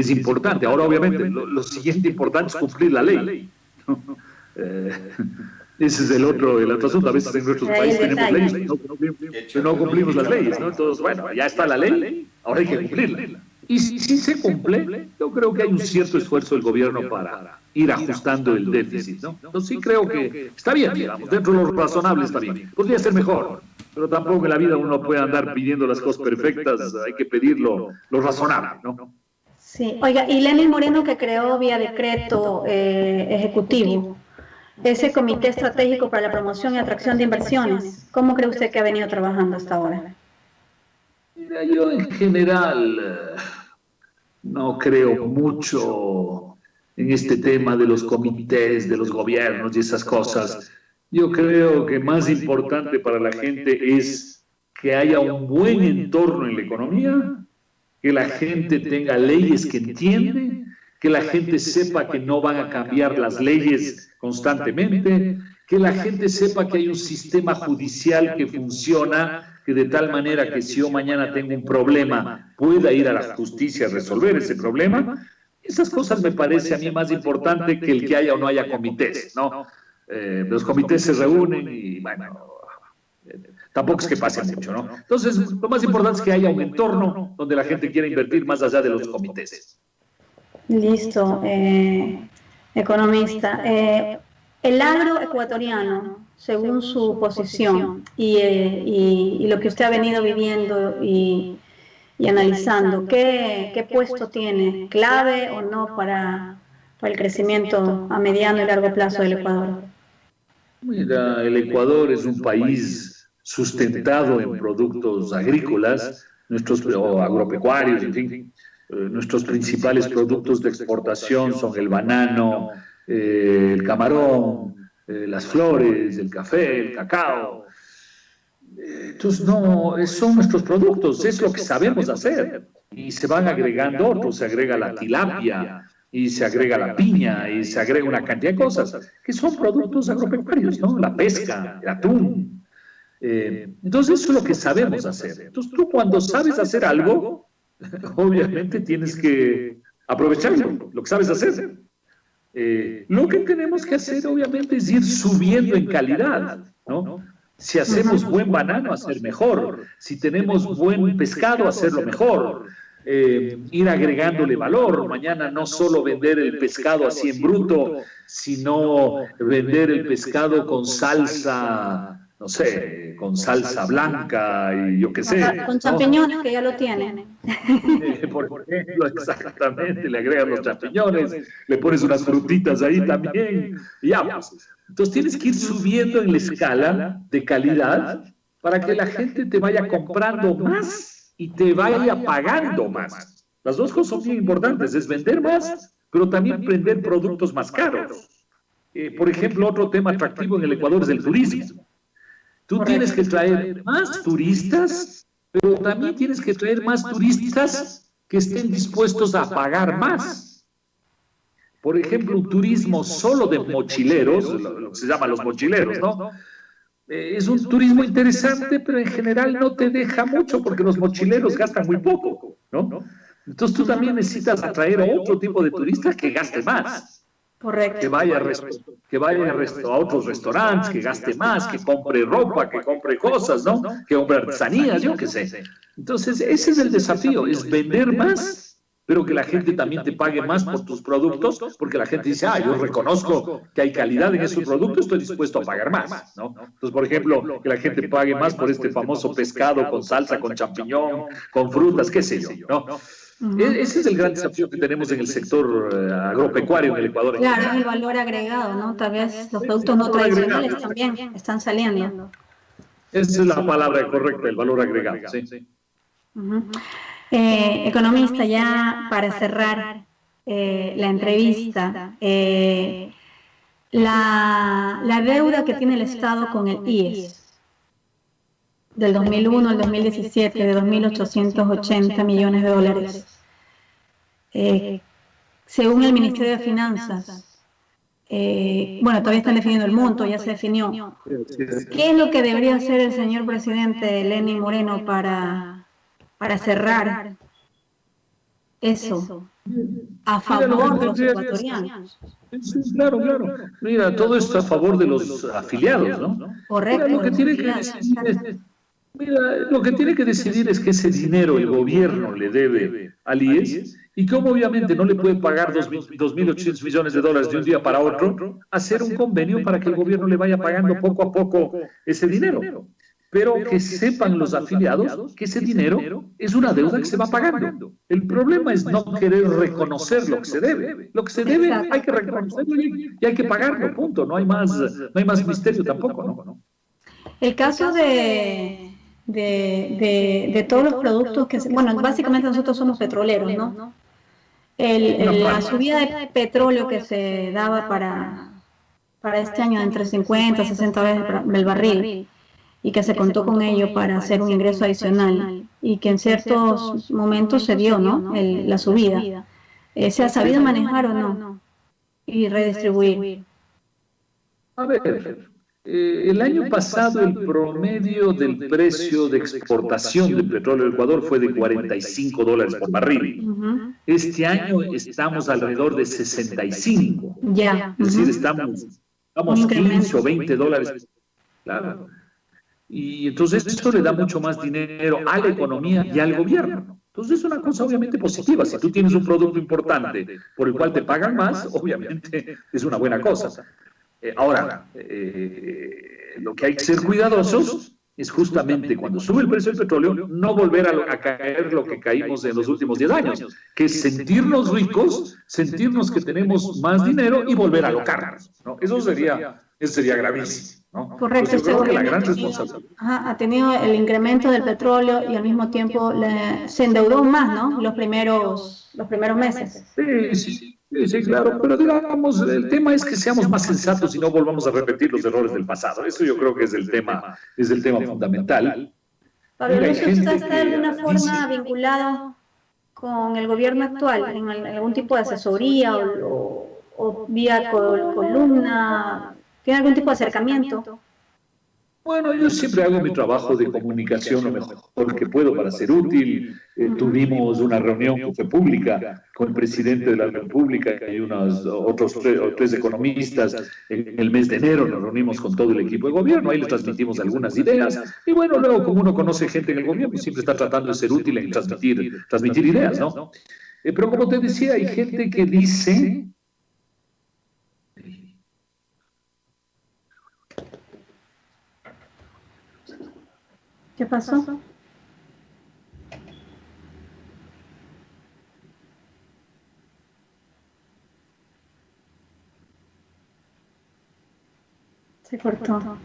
es importante. Ahora, obviamente, lo siguiente importante es cumplir la ley, ¿no? Ese es el otro asunto. A veces en nuestros países tenemos leyes, pero no cumplimos las leyes, ¿no? Entonces, bueno, ya está la ley, ahora hay que cumplirla. Y si se cumple, yo creo que hay un cierto esfuerzo del gobierno para ir ajustando el déficit, ¿no? Entonces sí creo que está bien, digamos, dentro de lo razonable está bien. Podría ser mejor, pero tampoco en la vida uno puede andar pidiendo las cosas perfectas, hay que pedir lo razonable, ¿no? Sí, oiga, y Lenín Moreno, que creó vía decreto ejecutivo ese Comité Estratégico para la Promoción y Atracción de Inversiones, ¿cómo cree usted que ha venido trabajando hasta ahora? Mira, yo en general no creo mucho en este tema de los comités, de los gobiernos y esas cosas. Yo creo que más importante para la gente es que haya un buen entorno en la economía, que la gente tenga leyes que entiende, que la gente sepa que no van a cambiar las leyes constantemente, que la gente sepa que hay un sistema judicial que funciona, que de tal manera que si yo mañana tengo un problema pueda ir a la justicia a resolver ese problema. Esas cosas me parece a mí más importante que el que haya o no haya comités, ¿no? Los comités se reúnen y, bueno, tampoco es que pase mucho, ¿no? Entonces, lo más importante es que haya un entorno donde la gente quiera invertir más allá de los comités. Listo, economista. El agro ecuatoriano, según su posición y lo que usted ha venido viviendo y analizando, ¿qué puesto tiene? ¿Clave o no para el crecimiento a mediano y largo plazo del Ecuador? Mira, el Ecuador es un país sustentado en productos agrícolas, o agropecuarios, en fin. Nuestros principales productos de exportación son el banano, el camarón, las flores, el café, el cacao. Entonces, no, son nuestros productos, es lo que sabemos hacer. Y se van agregando otros, se agrega la tilapia, y se agrega la piña, y se agrega una cantidad de cosas, que son productos agropecuarios, ¿no? La pesca, el atún. Entonces, eso es lo que sabemos hacer. Entonces, tú cuando sabes hacer algo, obviamente tienes que aprovecharlo, lo que sabes hacer. Lo que tenemos que hacer, obviamente, es ir subiendo en calidad, ¿no? Si hacemos buen banano, hacer mejor. Si tenemos buen pescado, hacerlo mejor. Ir agregándole valor. Mañana no solo vender el pescado así en bruto, sino vender el pescado con salsa, no sé, con salsa blanca y yo qué sé. Con champiñones, ¿no? Que ya lo tienen. Por ejemplo, exactamente, le agregas los champiñones, le pones unas frutitas ahí también, y ya pues. Entonces tienes que ir subiendo en la escala de calidad para que la gente te vaya comprando más y te vaya pagando más. Las dos cosas son bien importantes, es vender más, pero también vender productos más caros. Por ejemplo, otro tema atractivo en el Ecuador es el turismo. Tú tienes que traer más turistas, pero también tienes que traer más turistas que estén dispuestos a pagar más. Por ejemplo, un turismo solo de mochileros, lo que se llama los mochileros, ¿no? Es un turismo interesante, pero en general no te deja mucho porque los mochileros gastan muy poco, ¿no? Entonces tú también necesitas atraer a otro tipo de turista que gaste más. Correcto. Que vaya a otros restaurantes, que gaste más, que compre ropa, que compre cosas, ¿no? Que compre artesanías, yo qué sé. Entonces, ese es el desafío, es vender más, pero que la gente también te pague más por tus productos, porque la gente dice, yo reconozco que hay calidad en esos productos, estoy dispuesto a pagar más, ¿no? Entonces, por ejemplo, que la gente pague más por este famoso pescado con salsa, con champiñón, con frutas, qué sé yo, ¿no? Ese es el gran desafío que tenemos en el sector agropecuario en el Ecuador. Claro, es el valor agregado, ¿no? Tal vez los productos no tradicionales también están saliendo. Esa es la palabra correcta, el valor agregado, sí. Economista, ya para cerrar la entrevista, la deuda que tiene el Estado con el IES del 2001 al 2017 de 2.880 millones de dólares. Según el Ministerio de Finanzas, bueno, todavía están definiendo el monto, ya se definió. ¿Qué es lo que debería hacer el señor presidente Lenín Moreno para cerrar eso a favor de los ecuatorianos? Claro. Mira, todo esto a favor de los afiliados, ¿no? Correcto. Lo que tiene que decidir es que ese dinero el gobierno le debe al IES y como obviamente no le puede pagar 2.800 millones de dólares de un día para otro, hacer un convenio para que el gobierno le vaya pagando poco a poco ese dinero. Pero que sepan los afiliados que ese dinero es una deuda que se va pagando. El problema es no querer reconocer lo que se debe. Lo que se debe hay que reconocerlo y hay que pagarlo, punto. No hay más misterio tampoco, ¿no? El caso de todos los productos que bueno, básicamente nosotros somos petroleros, ¿no? La subida de petróleo que se daba para este año de entre 50 y 60 dólares el barril y que se contó con ello para hacer un ingreso adicional y que en ciertos momentos se dio, ¿no? La subida. ¿Se ha sabido manejar o no? Y redistribuir. A ver, el año pasado el promedio del precio de exportación del petróleo del Ecuador fue de 45 dólares por barril. Este año estamos alrededor de 65. Ya. Es decir, estamos 15 o 20 dólares. Claro. Y entonces esto le da mucho más dinero a la economía y al gobierno. Entonces es una cosa obviamente positiva. Si tú tienes un producto importante por el cual te pagan más, obviamente es una buena cosa. Ahora, lo que hay que ser cuidadosos es justamente cuando sube el precio del petróleo, no volver a caer lo que caímos en los últimos 10 años, que es sentirnos ricos, sentirnos que tenemos más dinero y volver a alocarnos, ¿no? Eso sería gravísimo, ¿no? Correcto, yo creo que la gran responsabilidad... ha tenido el incremento del petróleo y al mismo tiempo se endeudó más, ¿no? Los primeros meses. Sí, claro, pero digamos, el tema es que seamos más sensatos y no volvamos a repetir los errores del pasado. Eso yo creo que es el tema fundamental. Pablo Lucio, ¿usted está de alguna forma vinculado con el gobierno actual, en algún tipo de asesoría o vía columna? ¿Tiene algún tipo de acercamiento? Bueno, yo siempre hago mi trabajo de comunicación lo mejor que puedo para ser útil. Tuvimos una reunión que fue pública con el presidente de la República y otros tres economistas en el mes de enero. Nos reunimos con todo el equipo de gobierno, ahí les transmitimos algunas ideas. Y bueno, luego como uno conoce gente en el gobierno, siempre está tratando de ser útil en transmitir ideas, ¿no? Pero como te decía, hay gente que dice... ¿Qué pasó? Se cortó.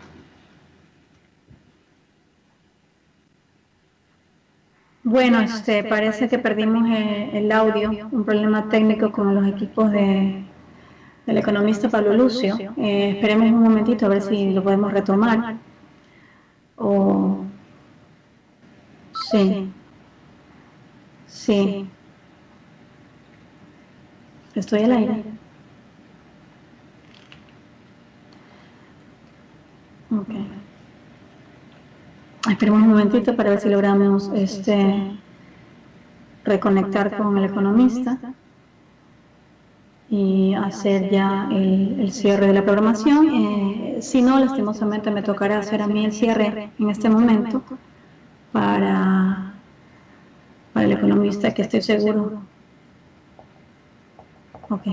Bueno, parece que perdimos el audio, un problema técnico con los equipos del economista Pablo Lucio. Esperemos un momentito a ver si lo podemos retomar. Sí. Estoy al aire. Ok. Esperemos un momentito para ver si logramos reconectar con el economista y hacer ya el cierre de la programación. Si no, lastimosamente me tocará hacer a mí el cierre en este momento para el economista, que estoy seguro. Ok.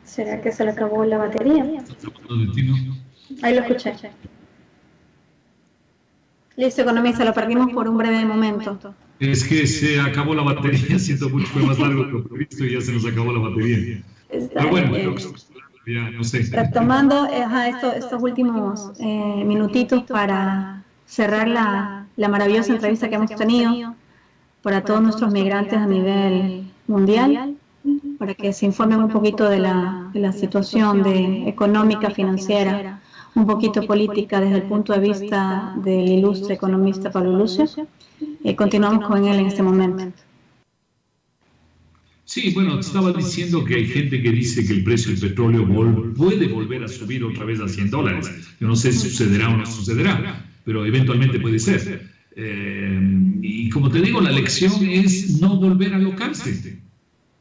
¿Será que se le acabó la batería? Ahí lo escuché. Listo, economista, lo perdimos por un breve momento. Es que se acabó la batería, siento mucho, fue más largo que lo previsto y ya se nos acabó la batería. Pero bueno, ya no sé. Retomando estos últimos minutitos para cerrar la maravillosa entrevista que hemos tenido para todos nuestros migrantes a nivel mundial, para que se informen un poquito de la situación económica, financiera, un poquito política desde el punto de vista del ilustre economista Pablo Lucio. Continuamos con él en este momento. Sí, bueno, estaba diciendo que hay gente que dice que el precio del petróleo puede volver a subir otra vez a $100. Yo no sé si sucederá o no sucederá, pero eventualmente puede ser. Y como te digo, la lección es no volver a alocarse,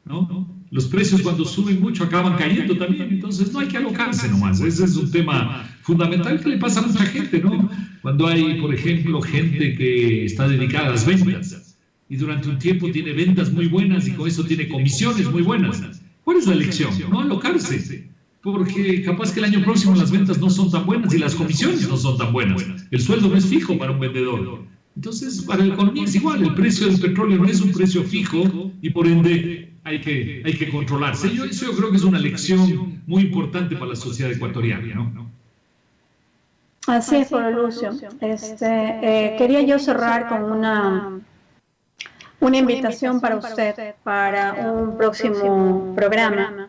¿no? Los precios cuando suben mucho acaban cayendo también, entonces no hay que alocarse nomás. Ese es un tema fundamental que le pasa a mucha gente, ¿no? Cuando hay, por ejemplo, gente que está dedicada a las ventas y durante un tiempo tiene ventas muy buenas y con eso tiene comisiones muy buenas. ¿Cuál es la lección? No alocarse, porque capaz que el año próximo las ventas no son tan buenas y las comisiones no son tan buenas. El sueldo no es fijo para un vendedor. Entonces, para la economía es igual, el precio del petróleo no es un precio fijo y por ende hay que controlarse. Eso yo creo que es una lección muy importante para la sociedad ecuatoriana, ¿no? Así es, Pablo Lucio. Quería yo cerrar con una invitación para usted para un próximo programa,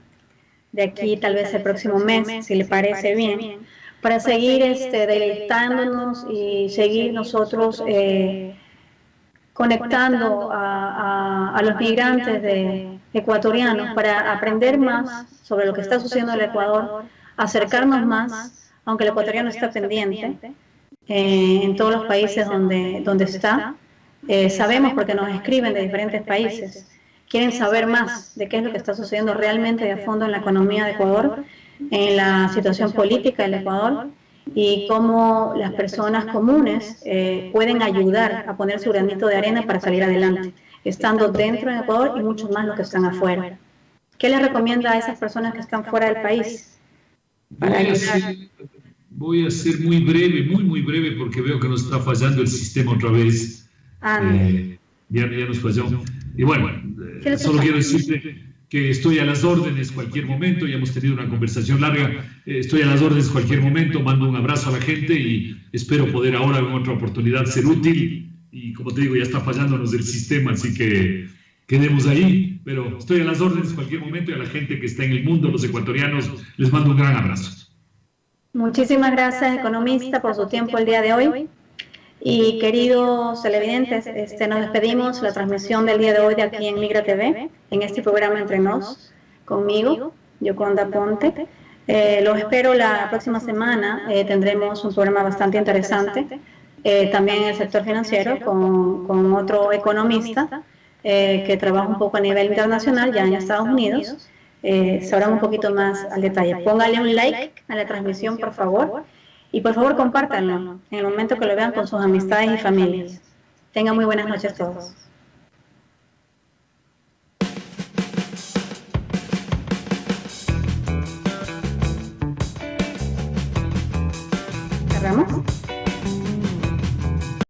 de aquí tal vez el próximo mes, si le parece bien, para seguir deleitándonos y seguir nosotros conectando a los migrantes ecuatorianos para aprender más sobre lo que está sucediendo en el Ecuador, acercarnos más, aunque el ecuatoriano está pendiente en todos los países donde está. Sabemos porque nos escriben de diferentes países, quieren saber más de qué es lo que está sucediendo realmente de fondo en la economía de Ecuador, en la situación política del Ecuador y cómo las personas comunes pueden ayudar a poner su granito de arena para salir adelante, estando dentro de Ecuador y muchos más los que están afuera. ¿Qué les recomienda a esas personas que están fuera del país? Voy a ser muy breve, muy breve, porque veo que nos está fallando el sistema otra vez. Ya nos falló. Y bueno, solo quiero decirte que estoy a las órdenes cualquier momento, ya hemos tenido una conversación larga, estoy a las órdenes cualquier momento, mando un abrazo a la gente y espero poder ahora en otra oportunidad ser útil. Y como te digo, ya está fallándonos el sistema, así que quedemos ahí, pero estoy a las órdenes cualquier momento y a la gente que está en el mundo, los ecuatorianos, les mando un gran abrazo. Muchísimas gracias, economista, por su tiempo el día de hoy. Y queridos televidentes, nos despedimos la transmisión del día de hoy de aquí en Migra TV, en este programa Entre Nos, conmigo, Yoconda Ponte. Los espero la próxima semana, tendremos un programa bastante interesante, también en el sector financiero, con otro economista que trabaja un poco a nivel internacional, ya en Estados Unidos. Sabrán un poquito más al detalle. Póngale un like a la transmisión, por favor. Y por favor, compártanlo en el momento que lo vean con sus amistades y familias. Tengan muy buenas noches todos.